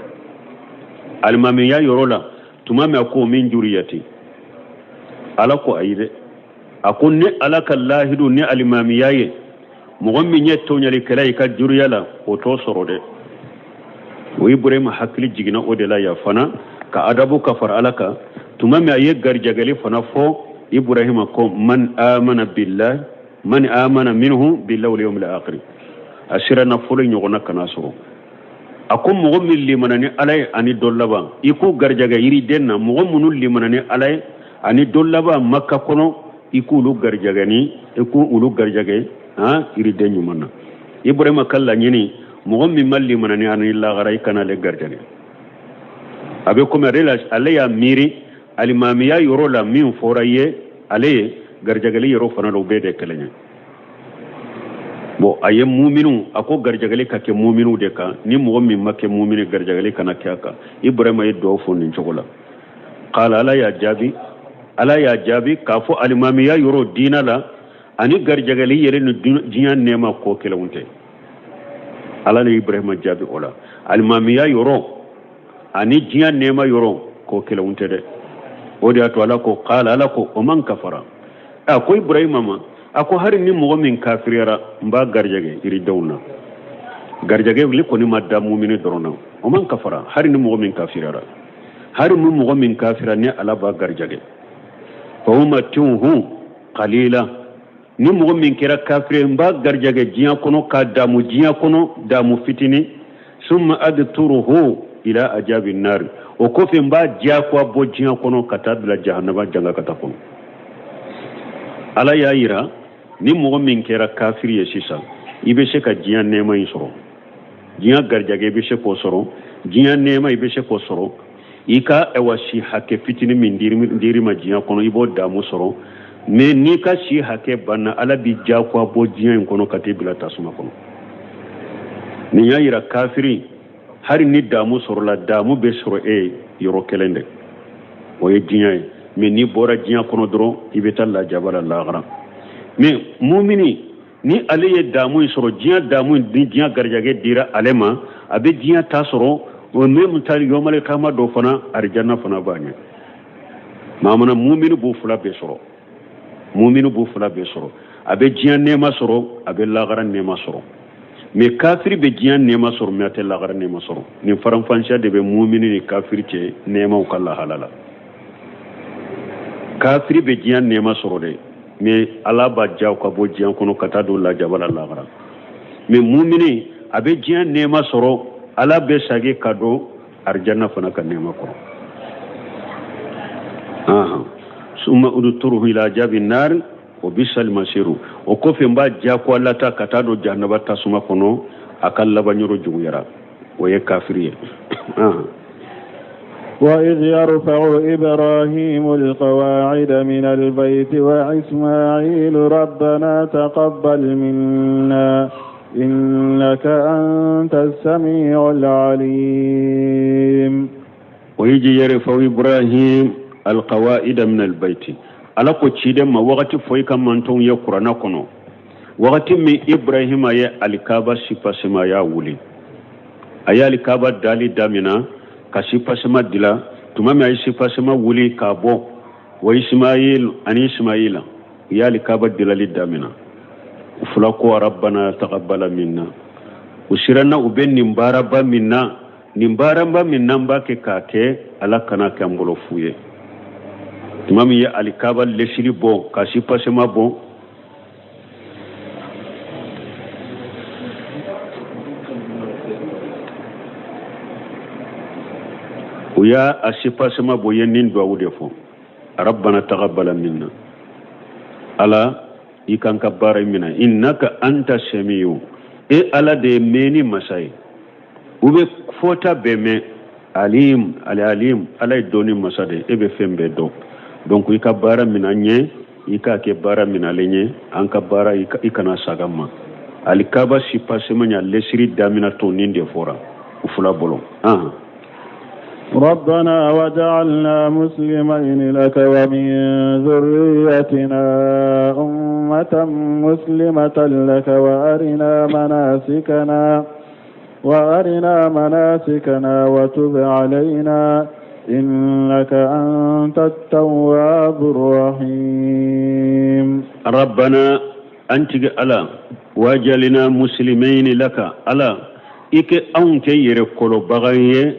almami ya yorola tumame ko min juriyati ala ko ayide akon ne alaka lahidu ne alimami yaye mugommi nyetto nyali kala ka juriyala o to sorode o ibrahim hakli jigina o de la ya fana ka adabu kafar alaka tumami aye garjagali fana fo ibrahim ko man amana minhu billahi wal yawmil akhir asira na fulu nyogona kana soro akum mo min limanani alay ani dollaba iku garjaga iri denna mo munul limanani alay ani dollaba makka kono iku lu garjaga ni iku ulu garjaga iri denyu manna ibrahima kala nyini mo min malli manani ani la garay kana le garjaga abe ko merela alaya miri alimamiya yoro la min foraye ale garjaga li yoro fana lo bede kelenya bo aye mu'minu ako garjagali ka ke mu'minu de ka ni mo min makke mu'minu garjagali kana kyaka ibrahima do fo nin chogola qala ala ya jabi ka fo alimami ya yoro dina la ani garjagali yele no dinya nema ko kelawunte ala ni ibrahima jabi ola alimami ya yoro ani dinya nema yoro ko kelawunte de odi ato ala ko qala ala ko o man kafara ako ibrahima ma ako hari ni mo min kafirira mba garjage iri dawna garjage li ko ni madda mu'mini dorona o man kafara hari ni mo min kafirira hari ni mo min kafira ni ala ba garjage fa huma tuhu qalila ni mo min kira kafire mba garjage jiya kono ka damu jiya kono damu fitini summa adturuhu ila ajabin nar o ko fe mba jiya ko bo jiya kono katadla jahannama janga katakono ala ya ira ni mo min kera kafir ye sisa ibe se ka jiya nema insoro jiya garjage be se ko soro jiya nema ibe se ko soro ika ewashi hake fitini min diri ma jiya kono ibo damu soro me ni ka shi hake banna ala bi ja ko bo jiya kono katibila tasuma kono ni ya ira kafiri hari ni damu soro la damu be soro yoro kelende o ye jiya me ni bora jiya kono doro ibe talla jabala lagra mais mu'mini ni ale ye damu soro jiya damu ni jiya garjage dira alema abe jiya tasoro o même tali yomale kama do fana arjanna fana banya mamana mu'minu bu fula be soro abe jiya nema soro abe lagara nema soro mais kafiri be jiya nema soro mais ate lagara nema soro ni faram fansha de be mu'mini ni kafiri ce nema o kala halala kafiri be jiya nema soro de mais ala ba jaw ka bo jiyan kono kata do la jabala lagara mais mu'mini abe jiyan nema soro ala be sage kado arjanna fana ka nema ko summa udturuhu ila jabin nar wa bisal masiru o ko fe mba ja ko lata kata do jahannaba tasuma kono akalla banyoro juguyara o ye kafiriye وإذ يرفع إبراهيم القواعد من البيت وإسماعيل ربنا تقبل منا إنك أنت السميع العليم ويجي يرفع إبراهيم القواعد من البيت على كتشيد ما وقت فويك منتون يقرأنا كنو وقت من إبراهيم يا الكعبة سيباسما يا ولي أيا الكعبة دالي دامنا kasi pasema dila tumami aisi pasema wuli kabo wa Ismail ani Ismaila yali kaba dila lidamina ufula ko rabbana taqabbala minna usirana uben nimbaraba minna mbake kake ala kana kambolo fuye tumami ya alikaba lesili bon kasi pasema bon ويا أشفا سما بوينين دواودفو ربنا تقبل منا ألا يكن كبار منا إنك أنت السميع ألا دي ميني مساي وبي فوتا بمي عليم ألا يدوني مسادي بفهم بدو دونك يكبار منا نيه يكبار منا لنيه أنكبار يكنا ساقما alikaba sipasema nya lesiri damina tonin de fora ufula bolo ربنا وجعلنا مسلمين لك ومن ذريتنا أمة مسلمة لك وأرنا مناسكنا وتب علينا إنك أنت التواب الرحيم ربنا أنت ألا وجعلنا مسلمين لك ألا إك أنك يركلوا بغيه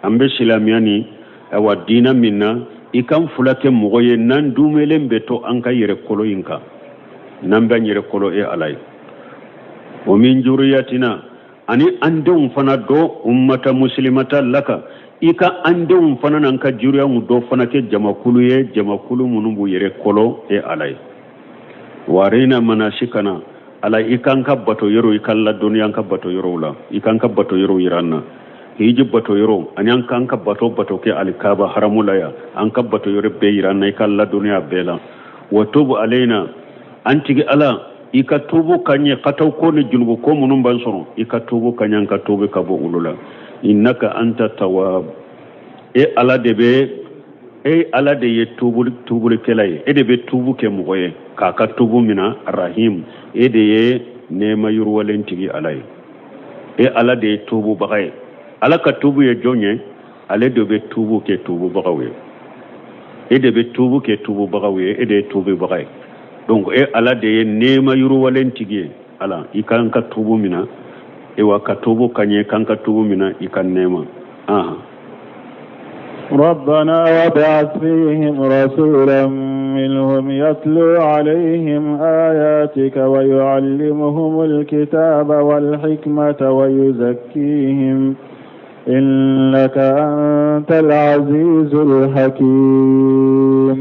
ambe silamiani awa dina minna ikam fulake mogoye nan dumelen beto anka yere kolo inka namba yere kolo alay o min juriyatina ani andewum fana do ummata muslimata laka ika andewum fana nan ka juriya mu do fana ke jamakulu ye jamakulu munumbu yere kolo e alay warina manasikana ala ikan ka bato yoro ikalla duniya ka bato yoro la ikan ka bato yoro iranna hiji bato yoro ani an kan ka bato ke alkaba haramula ya an ka bato yoro be iranna ikalla duniya bela wa tubu alaina antigi ala ika tubu kanye kataw ko ni julbu ko munum ban sono ika tubu kanyan ka tubu ka bo ulula innaka anta tawwab e ala de ye tubu kelay e de be tubu ke moye ka tubu mina rahim e de ye nema yurwalen tigi alay e ala de tubu bagay ala ka tubu ye jonye ale de be tubu ke tubu bagawe e de be tubu ke tubu bagawe e de tubu bagay donc e ala de nema yuru walen tigi ala ikan ka tubu mina e wa ka tubu kanye kan ka tubu mina ikan nema ربنا وابعث فيهم رسولا منهم يتلو عليهم آياتك ويعلمهم الكتاب والحكمة ويزكيهم إنك أنت العزيز الحكيم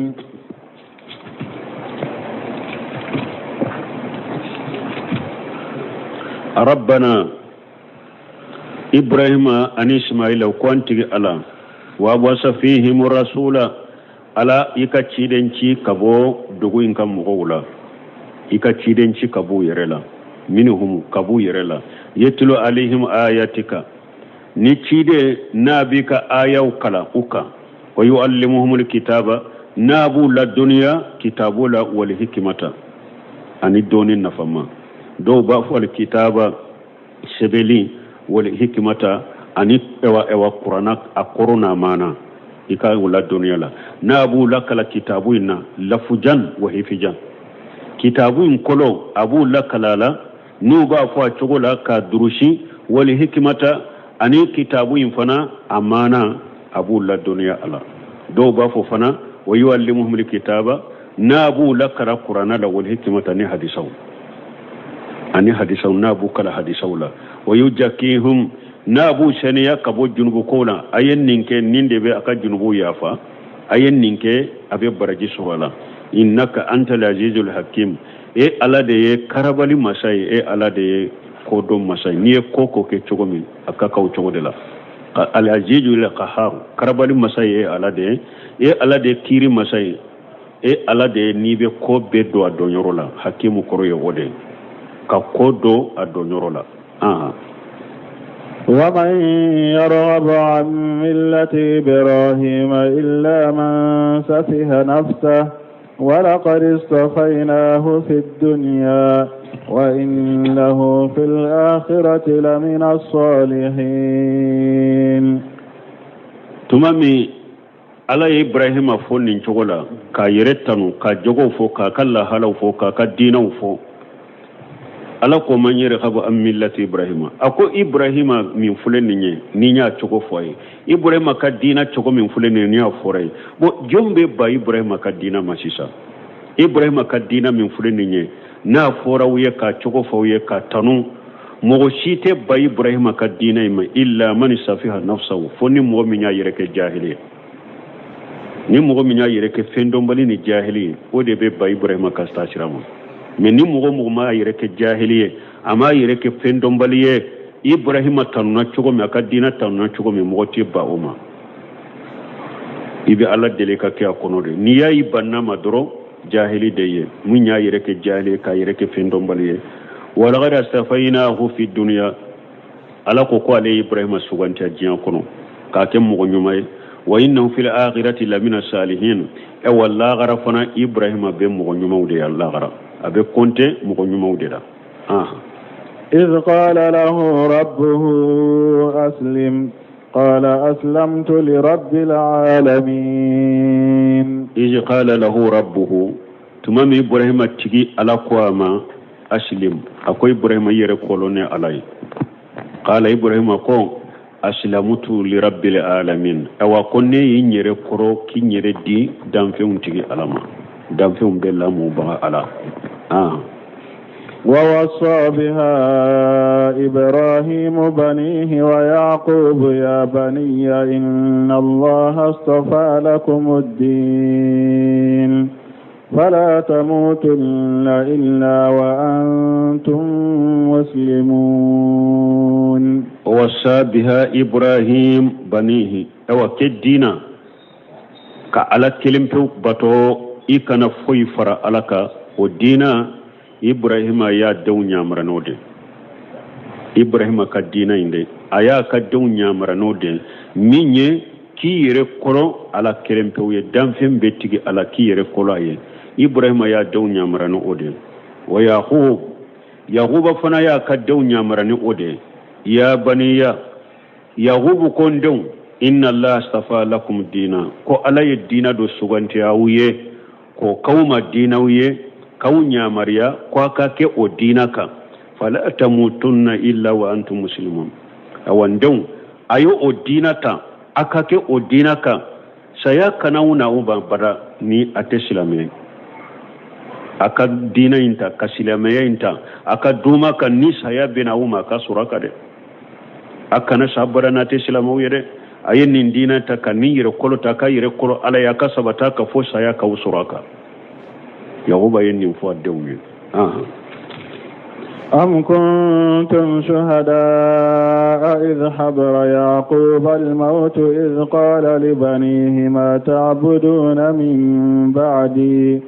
ربنا إبراهيم أن إسماعيل وكوانتي على وابوس فيهم رسولا على إيكا تشيدنشي كبو دغو إنكم مغولا إيكا تشيدنشي كبو يرلا منهم كبو يرلا يتلو عليهم آياتك نتشيد نابيك آية وكلا أوكا ويعلمهم الكتاب نابو للدنيا كتابو لا والحكمة أن الدوني نفما دو بافو الكتاب سبلي والحكمة أن اوا قرآن أقرنا معنا إكا ولا الدنيا لا نابو لك الكتابو إن لفجان وحفجان كتابو إن كلو أبو لك لا نو بافو أشغل كدروشي والحكمة أن كتابو إن فنا أمانا أبو لا الدنيا لا دو بافو فنا ويعلمهم الكتاب نابو لك القرآن لا والحكمة أن حديثه ani hadisaw nabu kala hadisawla wayujakihum nabu shaniya kabo junubu kola ayen ninke ninde be aka junubu yafa ayen ninke abe baraji suwala innaka antal azizul hakim e ala de ye karabali masai e ala de ye kodom masai ni koko ke chogomi aka kaw chogodela al azizul qahhar karabali masai e ala de kiri masai e ala de ni be ko beddo adonyorola hakimu koroye wode كقودو الدنيرولا ومن يرغب عن ملة إبراهيم إلا من سفه نفسه ولقد اصطفيناه في الدنيا وإنه في الآخرة لمن الصالحين تمامي على إبراهيم فون نشغلا كايرتانو كجوغو فوكا كلا هلو فوكا كدينو فوكا ala ko man yere khaba am millati ibrahima ako ibrahima min fuleni ni nya chogo foy ibrahima ka dina chogo min fuleni ni aforay bo jombe ba ibrahima ka dina masisa ibrahima ka dina min fuleni na fora wiye ka chogo foye ka tanu mo shite ba ibrahima ka dina ma illa man safiha nafsahu foni mo mi nya yere ke jahiliya ni mo mi nya yere ke fendombali ni jahiliya o de be ba ibrahima ka stashiramo mais ni mogo ma yere ke jahiliye ama yere ke fendombaliye ibrahima tanuna chogo me aka dina tanuna chogo me mogo ti ba uma ibe alla dele ka ke akonode ni yayi banna madro jahili deye munya yere ke jahiliye ka yere ke fendombaliye wala gada safainahu fi dunya ala ko ale ibrahima suganta jiyan kono ka ke mogo nyumay wa innahu fil akhirati lamina salihin e walla garafana ibrahima be mogo nyumawde allah gara abe konte mogo nyumawde da إذ قال له ربه أسلم قال أسلمت لرب العالمين إذ قال له ربه تمام إبراهيم تجي على قوام أسلم أكو إبراهيم يركولوني علي قال إبراهيم أكو أسلمت لرب العالمين أو كوني ينيركورو كي يردي دام فيهم تجي على ما دام فيهم بالله مبارك على ووصى بها إبراهيم بنيه ويعقوب يا بني إن الله اصطفى لكم الدين فلا تموتن إلا وأنتم مسلمون. ووصى بها إبراهيم بنيه أو كدينا كعلى كلمة بطو إكنا فويفر على ودينا إبراهيم يا دنيا مرنودي إبراهيم كدينا إندي أيا كدنيا مرنودي ميني كي يركلو على كلمة ويدامفم بيتي على كي يركلو أيه إبراهيم يا دنيا مرنودي ويعقوب فنا يا كدنيا مرنودي يا بني يعقوب كندون إن الله استفى لكم الدين كو على الدين دو سوغانتي أويه كو كوما الدين أويه كونيا مريا كواكاكي ودينك فلا تموتن إلا وأنتم مسلمون أواندون أيو ودينك أكاكي ودينك saya kanauna uba bara ni atesilame aka dina inta kasilame inta aka duma kan ni saya bena uma ka suraka de aka na sabara na atesilame yede ayen dina ta kan ni yire kolo ta ka yire kolo ala ya ka sabata ka fo saya ka usuraka ya uba yen fo dewni أم كنتم شهداء إذ حضر يعقوب الموت إذ قال لبنيه ما تعبدون من بعدي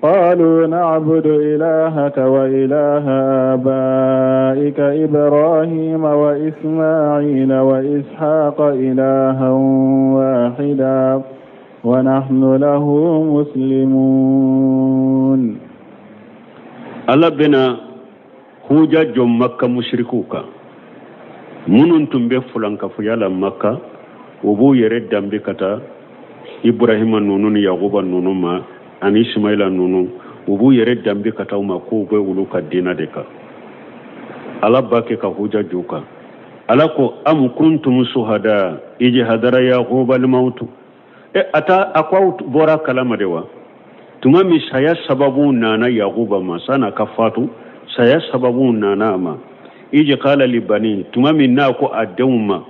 قالوا نعبد إلهك وإله آبائك إبراهيم وإسماعيل وإسحاق إلها واحدا ونحن له مسلمون. الله بنا huja jom makka mushrikuka munun tumbe fulanka fuyala makka ubu yere dambe kata ibrahima nunun yaquba nunuma ani ismaila nunun ubu yere dambe kata uma ko be uluka dina deka ala bake ka huja joka ala ko am kuntum suhada iji hadara yaquba al-maut ata akwa bora kalama dewa tuma misaya sababu nana yaquba masana kafatu saya sababu nanama iji qala li bani tuma minna ko adawma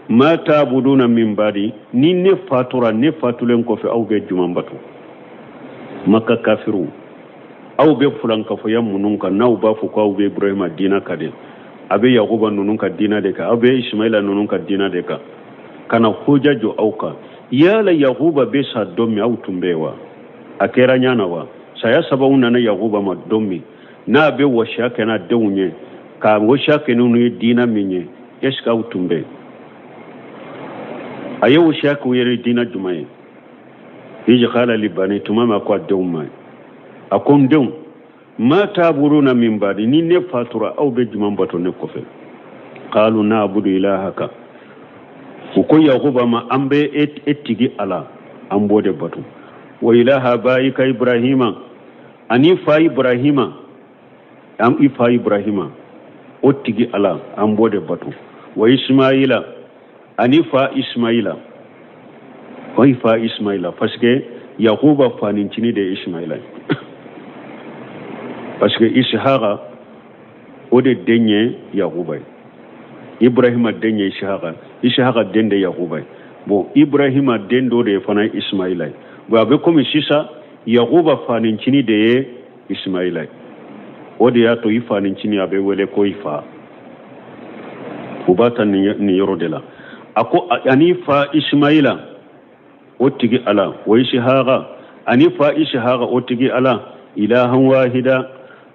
ma tabuduna min badi ni ne fatura ne fatulen ko fi aw be jumambatu makka kafiru aw be fulan ka fo yamunun ka naw ba fu ko aw be ibrahima dina kade abe yaquba nunun ka dina de ka abe ismaila nunun ka dina de ka kana hujajo auka yala yaquba be sa domi aw tumbewa akera nyana wa saya sababu nana yaquba ma domi na be washaka na daunye ka washaka nunu dina minye eska utumbe ayo washaka yere dina jumaye hiji khala libani tumama kwa dauma akon daum ma taburuna min badi ni ne fatura au be juman bato ne kofe qalu na'budu ilahaka ko yaquba ma ambe etigi ala ambode bato wa ilaha baika ibrahima anifa ibrahima am ifa ibrahima ottigi ala ambode batu wa ismaila anifa ismaila wa ifa ismaila paske yaquba fanincini de ismaila paske ishaqa ode denye yaquba ibrahima denye ishaqa dende yaquba bo ibrahima dendo de fana ismaila bo be komi sisa yaquba fanincini de ismaila odi ya to ifa nincini abe wele ko ifa ubata ni yorodela ako anifa ismaila otigi ala wa ishaqa anifa ishaqa otigi ala ilahan wahida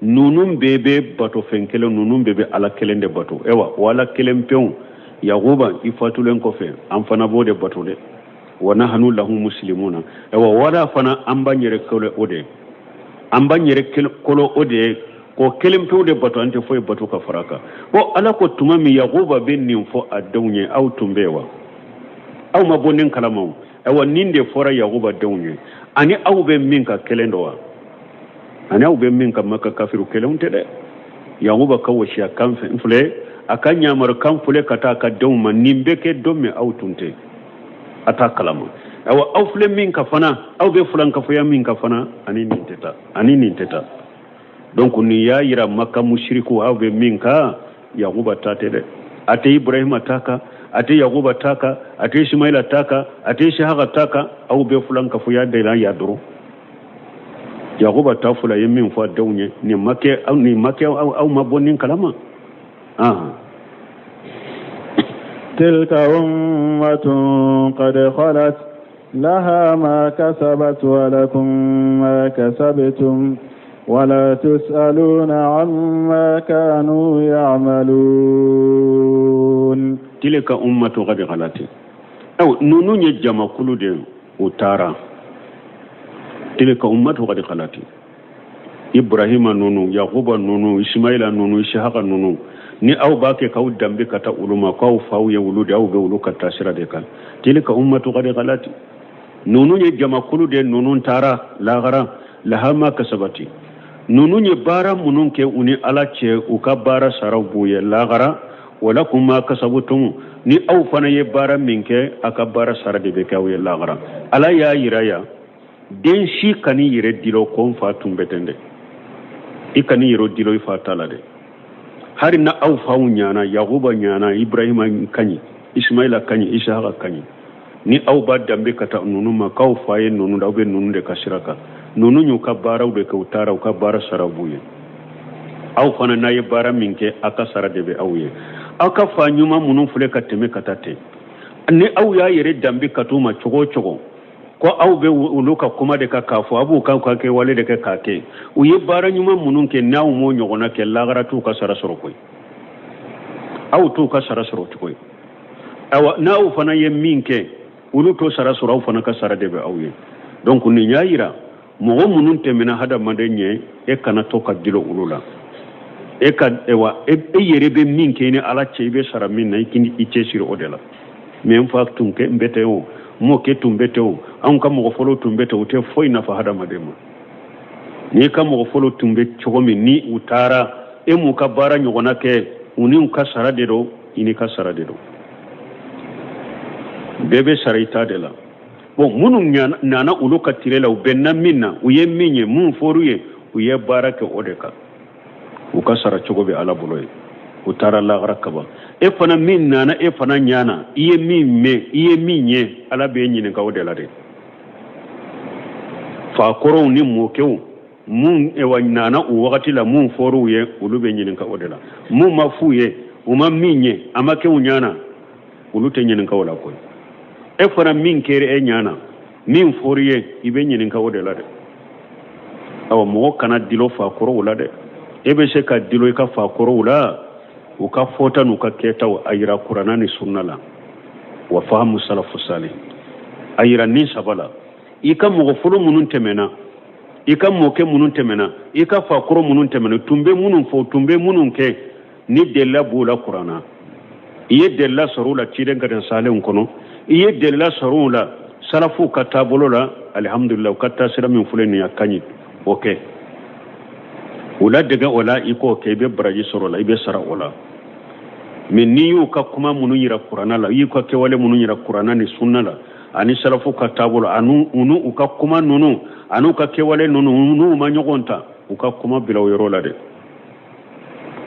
nunum bebe bato fenkele nunum bebe ala kelende bato ewa wala kelempeon yaquba ifatulen ko fe am fana bode bato de wa nahnu lahu muslimuna ewa wala fana ambanyere kole ode ambanyere kolo ode ko kelimtu de bato ante foy bato ka faraka bo ala ko tumami yaquba bennin fo adawnya aw tumbewa aw mabonin kalamaw awa ninde fora yaquba dawnya ani aw be minka kelendowa ani aw be minka makka kafiru kelunte de yaquba ka woshiya kan fule akanya mar kan fule kata ka dawma nimbe ke domme aw tunte ata kalama awa aw fule minka fana aw be fulan ka foya minka fana ani ninteta donc ni ya yira makka mushriku aw be minka yaquba tate de ate ibrahima taka ate yaquba taka ate ismaila taka ate ishaqa taka aw be fulanka fu ya de la ya duru yaquba ta fula yemin fa dawnye ni makke aw mabonin kalama تلك أمة قد خلت لها ما كسبت ولكم ما كسبتم ولا تسألون عما كانوا يعملون تلك أمة قد خلت أو نونو يجمع كل دين وتارا تلك أمة قد خلت إبراهيم نونو يعقوب نونو إسماعيل نونو إسحاق نونو ni aw ba ke kaw dambe kata uluma kaw faw ye wulude aw be wulu kata sira de kan tilka ummatu qad ghalati nunu ye jama kulu de nunun tara la gara laha ma kasabati nunu ye bara munun ke uni ala che u ka bara sarabu ye la gara wala kuma kasabutum ni aw fana ye bara minke aka bara sara de be kaw ye la gara ala ya yiraya den shi kani yire dilo kon fa tumbetende ikani yiro dilo ifa tala de hari na aw fawu nyana yaquba nyana ibrahima kanyi ismaila kanyi ishaqa kanyi ni aw ba dambe kata nunu ma kaw faye nunu da be nunu de kasiraka nunu nyu ka baraw de ka utara ka bara sarabuye aw fana na ye bara minke aka sara de be awye aka fa nyuma munun fule ka teme katate ni aw ya yere dambe katuma chogo ko aw be uluka kuma de ka kafu abu ka ke wale de ka kake u ye bara nyuma munun ke naw mo nyogona ke lagara tu ka sara soro koy aw tu ka sara soro koy awa naw fana ye minke ulu to sara soro aw fana ka sara de be awye donc ni nyaayira mo munun te mena hada madenye e kana to ka dilo ulula e ka ewa e yere be minke ni ala chebe sara min na ikindi ice siro odela men faktum ke mbeteo mo ke tumbeteo an ka mo folo tumbeteo te foi na fa hada madema ni ka mo folo tumbe chogomi ni utara e mu ka bara nyogona ke uni ka sara de do ini ka sara de do bebe saraita de la bon munu nana ulu ka tirela u benna minna u ye minye mun foruye u ye bara ke odeka u ka sara chogobe ala boloye utara la rakaba e fana min nana e fana nyana iye minye ala be nyine ka odela de fa koro ni mokew mun e wa nana u wakati la mun foru ye ulu be nyine ka odela mun mafuye uma minye amake unyana ulu te nyine ka wala ko e fana min kere e nyana min foru ye ibe nyine ka odela de aw mo kana dilo fa koro wala de e be se ka dilo ka fa koro wala uka fota nuka keta wa ayira Qur'ana ni sunna la wa fahamu salafu salih ayira ni sabala ika mo fulu munun temena ika moke munun temena ika fakoro munun temena tumbe munun fo tumbe munun ke ni della bula Qur'ana iye della sarula ciden ka salen kono iye della sarula salafu katabolo la alhamdulillah katta sira min fuleni yakani okay wala daga wala iko ke be baraji sorola ibe sara wala min ni yu ka kuma munun yira Qur'ana la yi ko ke wale munun yira Qur'ana ni sunna la ani salafu katabolo anu unu uka kuma nunu anu ka ke wale nunu ma nyogonta uka kuma bila oyorola de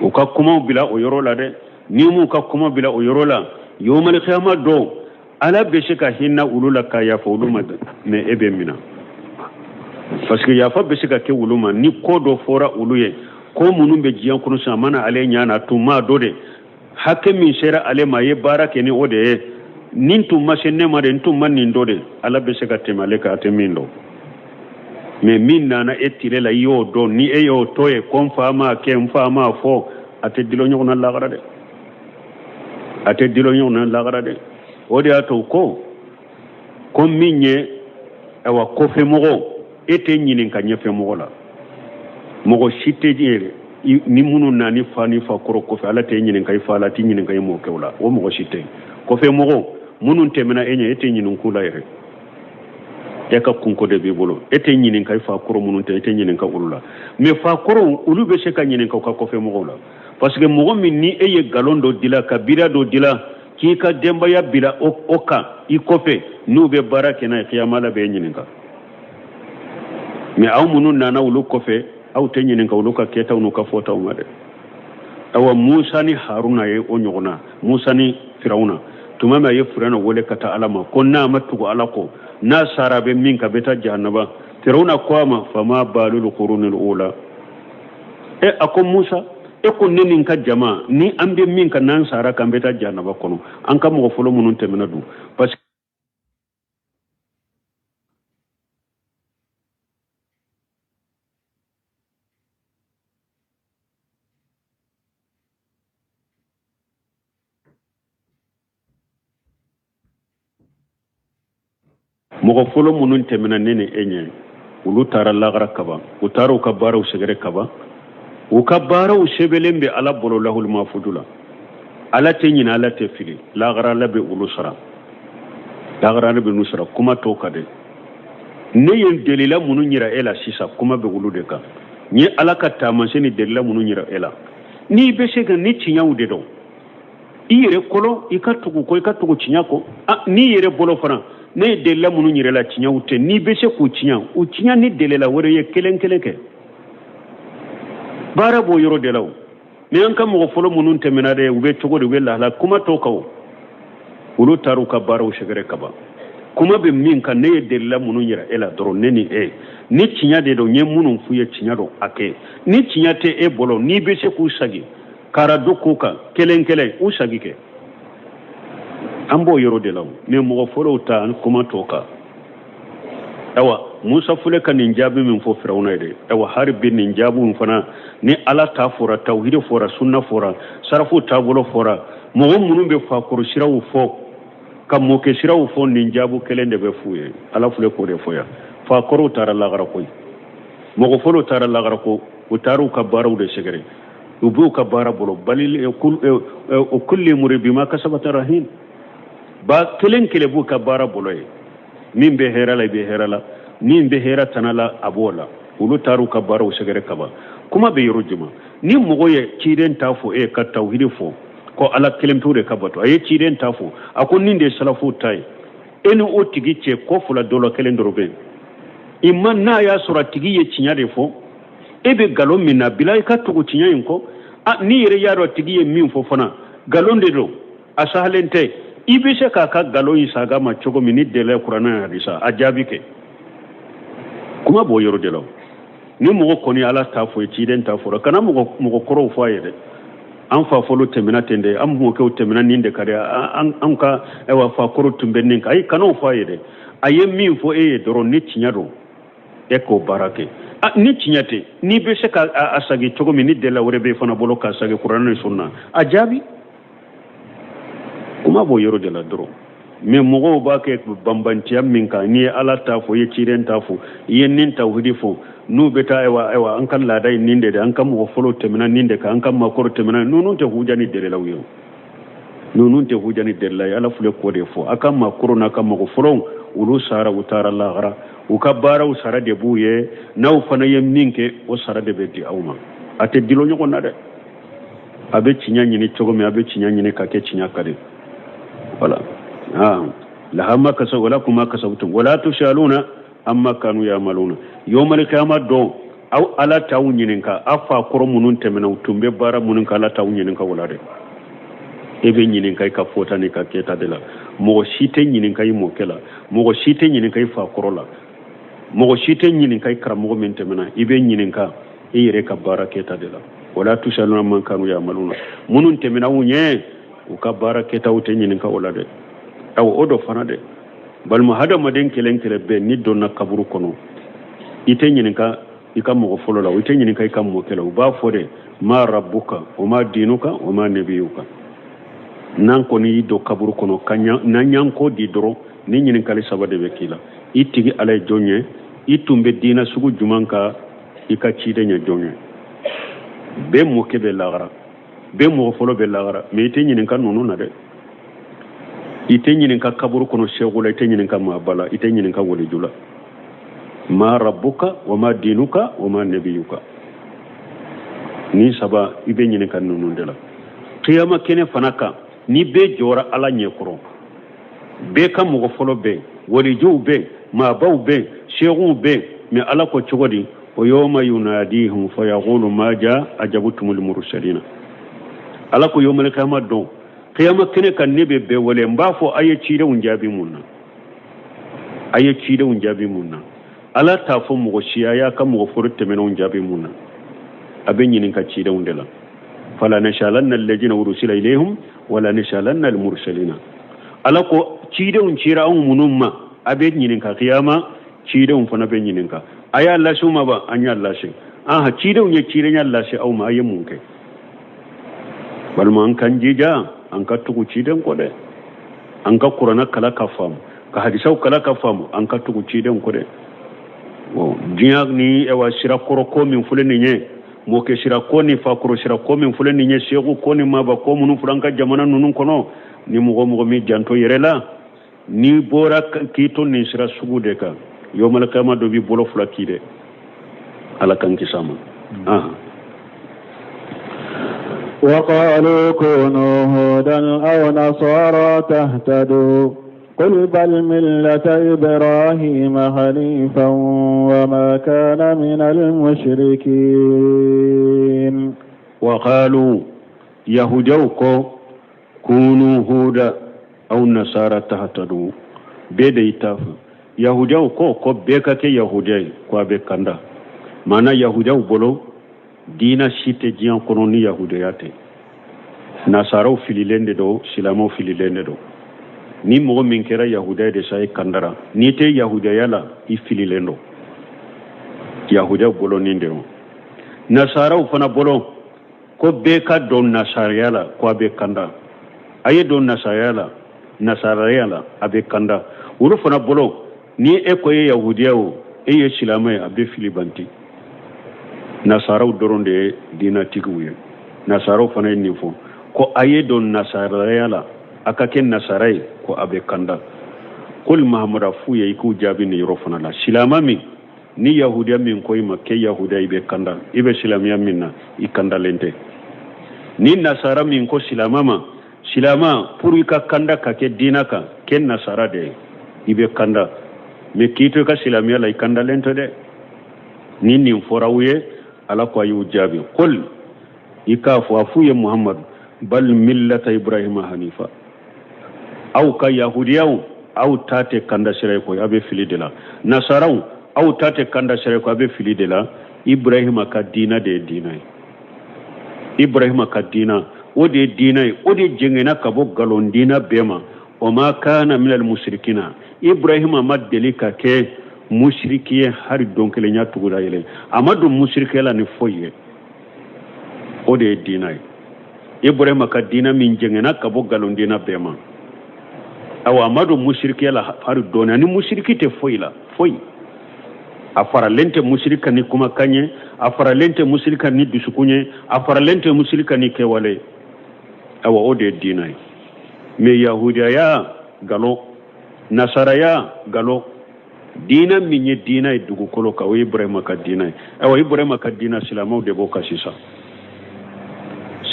uka kuma bila oyorola de ni mu ka kuma bila oyorola yawmal qiyamah do ala be shika hinna ulula ka ya fa uluma me ebe mina parce que ya fa be sika ke wuluma ni ko do fora uluye ko munun be jiyan kunu sa mana ale nyana tuma dode hakke min sera ale ma ye barake ni ode nin tuma senne ma de tuma nin dode ala be sika temale ka temindo me min nana etile la yo do ni e yo toye kon fama ke mfama fo ate dilo nyona la gara de ate dilo nyona la gara de ode ato ko minye awa kofe mogo ete nyinin ka nyefe mogola mogo shite jere ni munu nani fani fa koro kofe ala te nyinin ka ifala ti nyinin ka mo kewla o mogo shite kofe mogo munun temena enye ete nyinin kula yere e ka kunko de bibolo ete nyinin ka fa koro munun te ete nyinin ka ulula me fa koro ulu be se ka nyinin ka kofe mogola parce que mogo min ni eye galondo dila ka bira do dila ki ka demba ya bila oka I kofe nube barake na kiyamala be nyinin ka me aw munun nana ulu kofe aw te ñinin ka olu ka ketaw nu ka fotaw ma de awa musa ni haruna ye o ɲɔgɔnna musa ni firawuna tuma min a ye firawuna wele ka taa ala ma ko n'a ma tugu ala ko n'a sara bɛ min ka bɛ taa jahannaba firawuna ko a ma fama balul qurunil ula a ko musa e ko ne nin ka jama ni an bɛ min ka n'an sara kan bɛ taa jahannaba kɔnɔ an ka mɔgɔ fɔlɔ minnu tɛmɛna dun parce que mɔgɔ fɔlɔ minnu tɛmɛna ne ni e ɲɛ olu taara lagara kaban u taara u ka baaraw sɛgɛrɛ kaban u ka baaraw sɛbɛnlen bɛ ala bolo lahul mahfudu la ala tɛ ɲinɛ ala tɛ fili lagara ala bɛ olu sara lagara ala bɛ olu sara kuma t'o kan dɛ ne ye delila minnu yira e la sisan kuma bɛ olu de kan n ye ala ka taamasiyɛn ni delila minnu yira e la n'i bɛ se ka ni tiɲɛw de dɔn i yɛrɛ kɔlɔ i ka tugu kɔ i ka tugu tiɲɛ kɔ n'i yɛrɛ bolo fana ne ye delila minnu yɛrɛ la tiɲɛw tɛ n'i bɛ se k'u tiɲɛ u tiɲɛ ni delila wɛrɛ ye kelen kelen kɛ baara b'o yɔrɔ de la o mais an ka mɔgɔ fɔlɔ minnu tɛmɛna dɛ u bɛ cogo di u bɛ lahala kuma t'o kan o olu taara u ka baaraw sɛgɛrɛ kaban kuma bɛ min kan ne ye delila minnu yira e la dɔrɔn ne ni e ni tiɲɛ de don n ye minnu f'u ye tiɲɛ don a kɛ ni tiɲɛ tɛ e bolo n'i bɛ se k'u sagi karado k'u kan kelen kelen u sagi kɛ an b'o yɔrɔ de la mais mɔgɔ fɔlɔw ta kuma t'o kan awa musa fule ka nin jaabi min fɔ firawuna ye dɛ awa hari bi nin jaabi min fana ni ala ta fɔra tawhid fɔra sunna fɔra sarafu taabolo fɔra mɔgɔ minnu bɛ fakɔrɔ siraw fɔ ka mɔkɛ siraw fɔ nin jaabi kelen de bɛ f'u ye ala fule k'o de fɔ yan fakɔrɔw taara lagara koyi mɔgɔ fɔlɔw taara lagara ko u taara u ka baaraw de sɛgɛrɛ u b'u ka baara bolo balil kulli muri bima kasabata rahin ba kelen kelen b'u ka baara bolo ye min bɛ hɛrɛ la i bɛ hɛrɛ la min bɛ hɛrɛ tana la a b'o la olu taara u ka baaraw sɛgɛrɛ kaban kuma bɛ yɔrɔ jumɛn ni mɔgɔ ye ciden t'a fɔ e ka tawhidi fɔ ko ala kelen pewu de ka bato a ye ciden t'a fɔ a ko nin de ye salafu ta ye e ni o tigi cɛ kɔ fila dɔ la kelen dɔrɔn bɛ yen i ma n'a y'a sɔrɔ a tigi ye tiɲɛ de fɔ e bɛ nkalon min na bila i ka tugu tiɲɛ in kɔ n'i yɛrɛ y'a dɔn tigi ye min fɔ fana nkalon de don a sahalen tɛ i bɛ se k'a ka nkalon in saga ma cogo min ni dɛlɛ kuranɛ ye hadisa a jaabi kɛ kuma b'o yɔrɔ de la ni mɔgɔ kɔni ala t'a fɔ ciden t'a fɔ kana mɔgɔ kɔrɔw fɔ a ye dɛ an fa fɔlɔ tɛmɛna ten dɛ an mɔkɛw tɛmɛna nin de ka dɛ an ka fa kɔrɔ tun bɛ nin kan ayi kan'o fɔ a ye dɛ a ye min fɔ e ye dɔrɔn ni tiɲɛ don e k'o baara kɛ ni tiɲɛ tɛ n'i bɛ se k'a sagi cogo min ni dɛlɛ wɛrɛ bɛ fana bolo k'a sagi kuranɛ ni sunna a jaabi kuma b'o yɔrɔ de la dɔrɔn mais mɔgɔw b'a kɛ banbantiya min kan n'i ye ala t'a fɔ i ye ciden t'a fɔ i ye nin tawhidi fɔ n'u bɛ taa ayiwa an ka laada ye nin de an ka mɔgɔ fɔlɔw tɛmɛna nin de kan an ka maakɔrɔw tɛmɛna ninnu tɛ huja ni dɛrɛlaw ye ninnu tɛ huja ni dɛrɛla ye ala filɛ k'o de fɔ a ka maakɔrɔw n'a ka mɔgɔ fɔlɔw olu sara u taara lahara u ka baaraw sara de b'u ye n'aw fana ye min kɛ o sara de bɛ di aw ma a tɛ dilo ɲɔgɔn na dɛ a bɛ tiɲɛ ɲini cogo min a bɛ tiɲɛ ɲini ka kɛ tiɲɛ ka di voilà laha ma kasabu walakum ma kasabtum wala tusaluna amma kanu ya'maluna yawmal qiyamah don aw ala ta'u ɲininka a fa kɔrɔ minnu tɛmɛna u tun bɛ baara minnu kɛ ala ta'u ɲininka wala dɛ e bɛ ɲininka i ka fɔta ni ka kɛta de la mɔgɔ si tɛ ɲininka i mɔkɛ la mɔgɔ si tɛ ɲininka i fa kɔrɔ la mɔgɔ si tɛ ɲininka i karamɔgɔ min tɛmɛna i bɛ ɲininka i yɛrɛ ka baara kɛta de la wala tusaluna amma kanu ya'maluna minnu tɛmɛna u ɲɛ u ka baara kɛtaw tɛ ɲininka o la dɛ awo o dɔ fana dɛ balima hadamaden kelen kelen bɛɛ ni donna kaburu kɔnɔ i tɛ ɲininka i ka mɔgɔ fɔlɔ la i tɛ ɲininka i ka mɔkɛ la u b'a fɔ dɛ ma rabbuka o ma dinuka o ma nebiyuka n'an kɔni y'i don kaburu kɔnɔ n'an y'an kɔ di dɔrɔn ni ɲininkali saba de bɛ k'i la i tigi ala ye jɔn ye i tun bɛ diinɛ sugu jumɛn kan i ka ciden ye jɔn ye bɛɛ mɔkɛ bɛ lagara bɛɛ mɔgɔ fɔlɔ bɛ lagara mais i tɛ ɲininka ninnu na dɛ i tɛ ɲininka kaburu kɔnɔ sɛgu la i tɛ ɲininka maaba la i tɛ ɲininka waliju la ma rabbuka wa ma dinuka wa ma nebiyuka ni saba i bɛ ɲininka ninnu de la qiyama kɛnɛ fana kan ni bɛɛ jɔra ala ɲɛkɔrɔ bɛɛ ka mɔgɔ fɔlɔ bɛ walijuw bɛ maabaw bɛ sɛguw bɛ mais ala ko cogo di ويوم يناديهم فيقول ما جاء أجبتم المرسلين على كو يوم القيامة دون قيامة كنك النبي بولي مبافو أي تشيرا ونجابي منا أي تشيرا ونجابي منا على تافو مغشيا يا كم مغفرت من ونجابي منا أبين ينك تشيرا وندلا فلا نشالن الذين ورسل إليهم ولا نشالن المرسلين على كو تشيرا ونشيرا منما أبين ينك قيامة تشيرا ونفنا بين ينك aya Allah su ma ba an yi Allah shi aha cire unye cire nya Allah shi au ma ayi mun kai balma an kan jija an ka tuku ciden ko de an ka qur'ana kala ka fam ka hadisau kala ka fam an ka tuku ciden ko de wo jiya ni e wa shira koro ko min fulani nye mo ke shira ko ni fa koro shira ko min fulani nye shegu ko ni ma ba ko mun furanka jamana nunun kono ni mo mi janto yerela ni bora ki to ni shira sugu de ka يوم القيامة دوبي بولو فلاكيده على كان كسامة وقالوا كونوا هودا أو نصارى تهتدوا قل بل ملة إبراهيم حنيفا وما كان من المشركين وقالوا يهودوكو كونوا هودا أو نصارى تهتدوا بديتاف yahudiyaw ko beka ke yahudiyai ko be kanda mana yahudiyaw bolo dina shite jiyan kono ni yahudiyate nasaraw fililende do silamaw fililende do ni mo min kera yahudiyai de sai kandara ni te yahudiyala I fililendo yahudiyaw bolo ni ndero nasaraw fana bolo ko beka don nasariyala ko be kanda aye don nasariyala abe kanda wuru fana bolo ni ekoye yahudiyawo eye silamay abe filibanti nasaraw doronde dina tiguye nasaraw fana ni fo ko aye don nasarayala akake nasaray ko abe kanda kul mahamura fuye ku jabi ni yoro fana la silamami ni yahudiya min koy makke yahudiya ibe kanda ibe silamiya minna ikanda lente ni nasara min ko silama puru ka kanda kake dina ka ken nasara de ibe kanda me kito ka silamiya la ikanda lento de ni forawuye ala ko ayu jabi qul ikafu afuye muhammad bal millata ibrahima hanifa aw ka yahudiyaw aw tate kanda sere ko abe filidela nasaraw aw tate kanda sere ko abe filidela ibrahima ka dina de dina ibrahima ka dina o de dina o de jengena ka bo galon dina bema o ma kana minal mushrikina ibrahima madelika ke mushrikiye har donkele nya tugura yele amadu mushrikela ni foye o de dina ibrahima ka dina min jengena ka bo galon dina bema aw amadu mushrikela har dona ni mushrikite foyla foy afara lente mushrika ni kuma kanye afara lente mushrika ni dusukunye afara lente mushrika ni kewale awa ode dinai me yahudiya ya galo nasara ya galo dina minye dina dugu kolo ka ibrahima ka dina awa ibrahima ka dina silamaw de boka sisa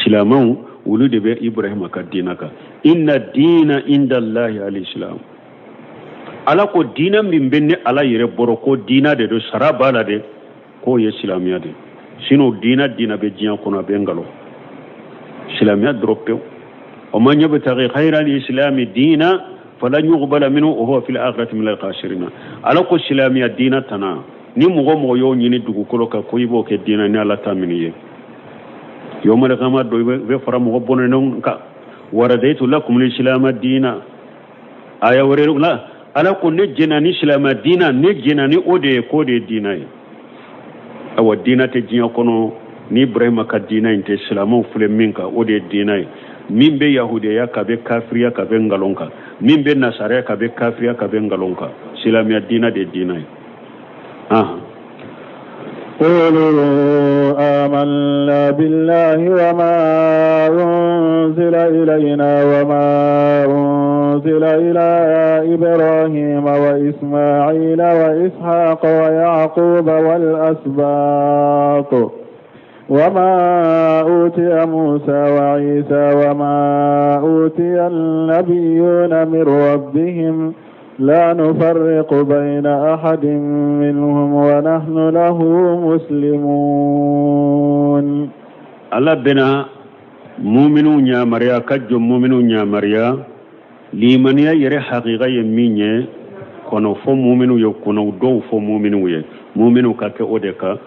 silamaw wulu de be ibrahima ka dina ka inna dina inda allahi alislam ala ko dina min benne ala yere boro ko dina de do sarabala de ko ye silamiya de sino dina be jiyan kono be ngalo silamiya droppe o man yabtaghi khayra al-islam dina falan yuqbala minhu wa huwa fil akhirati min al-khasirin ala ko silamiya dina tana ni mo yo nyini dugu kolo ka ko yibo ke dina ni ala taminiye yawmal qiyamah do be fara mo bono non ka waradaitu lakum al-islam dina aya wore la ala ko ne jenani silama dina ne jenani ode ko de dina awa dina te jinya kono ni ibrahima ka dina inte silama fule minka ode dina min be yahudiya ka be kafiriya ka be ngalonka min be nasara ka be kafiriya ka be ngalonka silama dina de dina قولوا آمنا بالله وما أنزل إلينا وما أنزل إلى إبراهيم وإسماعيل وإسحاق ويعقوب والأسباط وما أوتي موسى وعيسى وما أوتي النبيون من ربهم لا نفرق بين أحد منهم ونحن له مسلمون. الله بنا مؤمنون يا مريا كجم مؤمنون يا مريا لمن يرى حقيقة يمينه kono fo mu'minu yo kono do fo mu'minu ye mu'minu ka ke odeka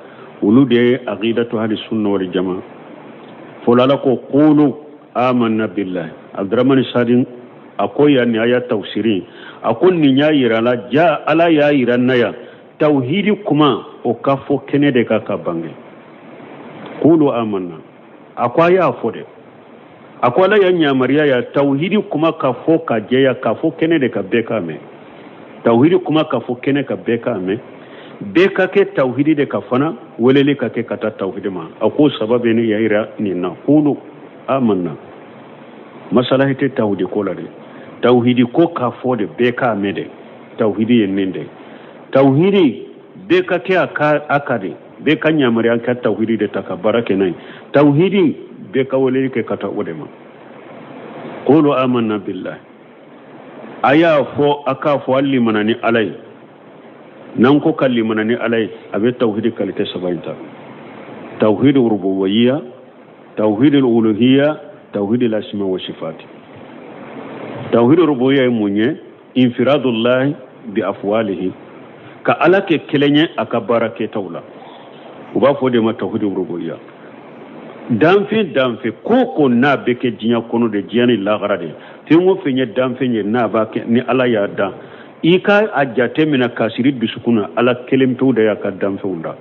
ulude aqidatu hali sunna wal jamaa folala ko qulu amanna billahi abdurrahman sadin akoya ni aya tafsiri akon ni nyayira la ja ala ya iranaya tauhidi kuma o kafo kenede ka kabange qulu amanna akwaya fode akwala ya nyamariya ya tauhidi kuma kafo ka jeya kafo kenede ka bekame tauhidi kuma kafo kene ka bekame beka ke tauhidi de kafana welele ka ke kata tauhidi ma ako sababe ne yaira ni na qulu amanna masala hete tauhidi ko la de tauhidi ko kafo de beka mede tauhidi yenende tauhidi beka ke akade beka nyamari an ka tauhidi de takabara kenai tauhidi beka welele ke kata odema qulu amanna billahi aya fo aka fo alli manani alai nan ko kalli manani alai abe tauhidi kalite sabaita tauhid rububiyya tauhid uluhiyya tauhid al-asma wa sifat tauhid rububiyya munye infiradullah bi afwalihi ka alake kelenye akabara ke tawla uba fo de ma tauhid rububiyya danfe koko na beke jinya kono de jiyani lagarade fengo fenye danfenye na ba ni ala ya da ika ajate mina kasiri bisukuna ala kelemto da ya ka danfeunda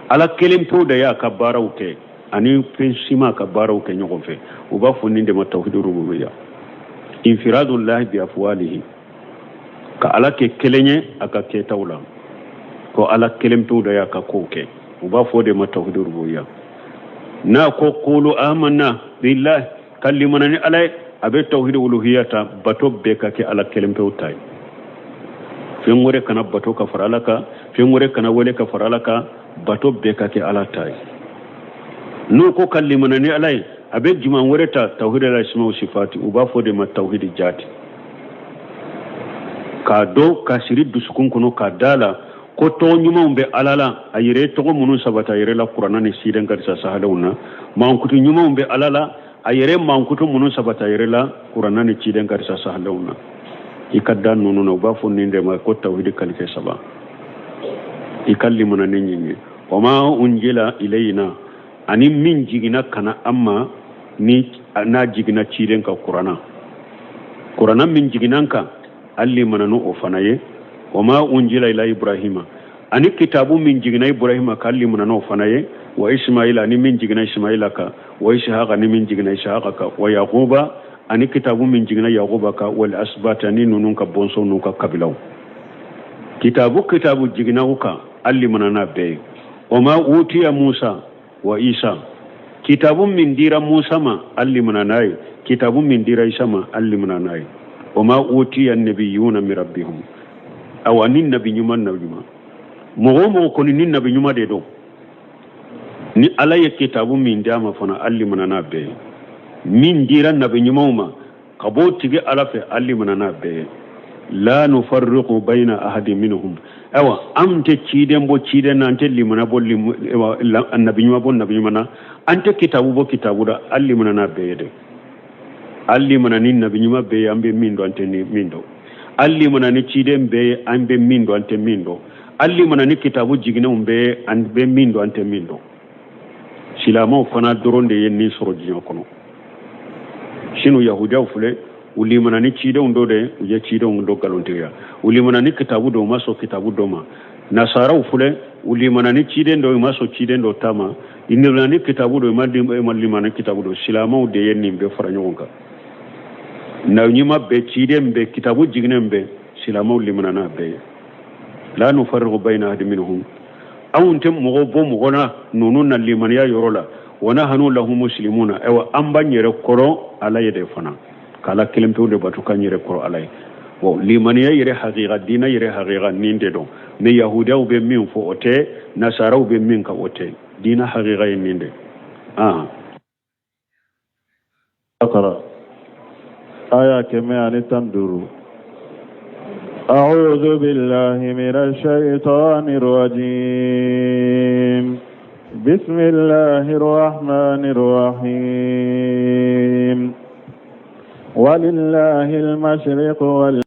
ala kelemto da ya ka barawte ani pensima ka barawte nyogonfe uba fonni de ma tauhidur rububiyya infiradullah bi afwalihi ka ala ke kelenye aka ke tawla ko ala kelemto da ya ka koke uba fode ma tauhidur rububiyya na ko qulu amanna billahi kallimanani alai abe tauhid uluhiyata bato be ka ke ala kelempe utay fengore kana bato ka faralaka fengore kana wele ka faralaka bato be ka ke ala tay no ko kallimanani alai abe juma woreta tauhid al asma wa sifati uba fode ma tauhid jati ka do ka shiridu sukun kuno ka dala ko to nyuma umbe alala ayire to munun sabata ayire la qur'ana ni sidan garisa sahalawna mankutu nyuma umbe alala ayire mankutu munun sabata ayire la qur'ana ni sidan garisa sahalawna ikadda nunu no ba funinde ma ko tawhid kalke saba ikallimuna ninyi wama unjila ilayna ani min jigina kana amma ni na jigina sidan ka qur'ana min jiginanka alli mananu ofanaye wama unjila ila ibrahima ani kitabu min jigna ibrahima kalli munano fanaye wa ismaila ni min jigna ismaila ka wa ishaqa ni min jigna ishaqa ka wa yaquba ani kitabu min jigna yaquba ka wal asbata ni nunun ka bonso nun ka kabilaw kitabu jigna uka alli munana be wama utiya musa wa isa kitabu min dira musa ma alli munanayi kitabu min dira isa ma alli munanayi wama utiya an-nabiyuna min rabbihim aw anin nabiyuma mogo ko ni nabi nyuma de do ni ala ye kitabu min dama fana alli manana be min dira nabi nyuma ma kabo tige ala fe alli manana be la nufarriqu bayna ahadin minhum awa amte ciden nan te limana bo nabi nyuma bo nabi nyuma na ante kitabu da alli manana be de alli manani nabi nyuma be ambe min do ante ni min do alli manani ciden be ambe min do ante min do alli manani kitabu jigina umbe anbe mindo ante mindo silama fana doronde yenni soro jinya kono shinu yahudiya fule uli manani chide undode uje chide undo galontiya uli manani kitabu do maso kitabu do ma nasara fule uli manani chide ndo maso chide ndo tama inni manani kitabu do mali manani kitabu do silama de yenni be faranyonka na nyima be chide mbe kitabu jigina mbe silama uli manana be la nufarriqu bayna ahadin minhum aw antum mugona nunun liman ya yorola wana hanu lahu muslimuna aw ambanyere koro ala yede fana kala kelemto de batu kanyere koro ala wo liman ya yere haqiqa dina yere haqiqa ninde do me yahudiya be min fo ote nasara be min ka ote dina haqiqa ninde akara aya keme ani tanduru أعوذ بالله من الشيطان الرجيم. بسم الله الرحمن الرحيم. ولله المشرق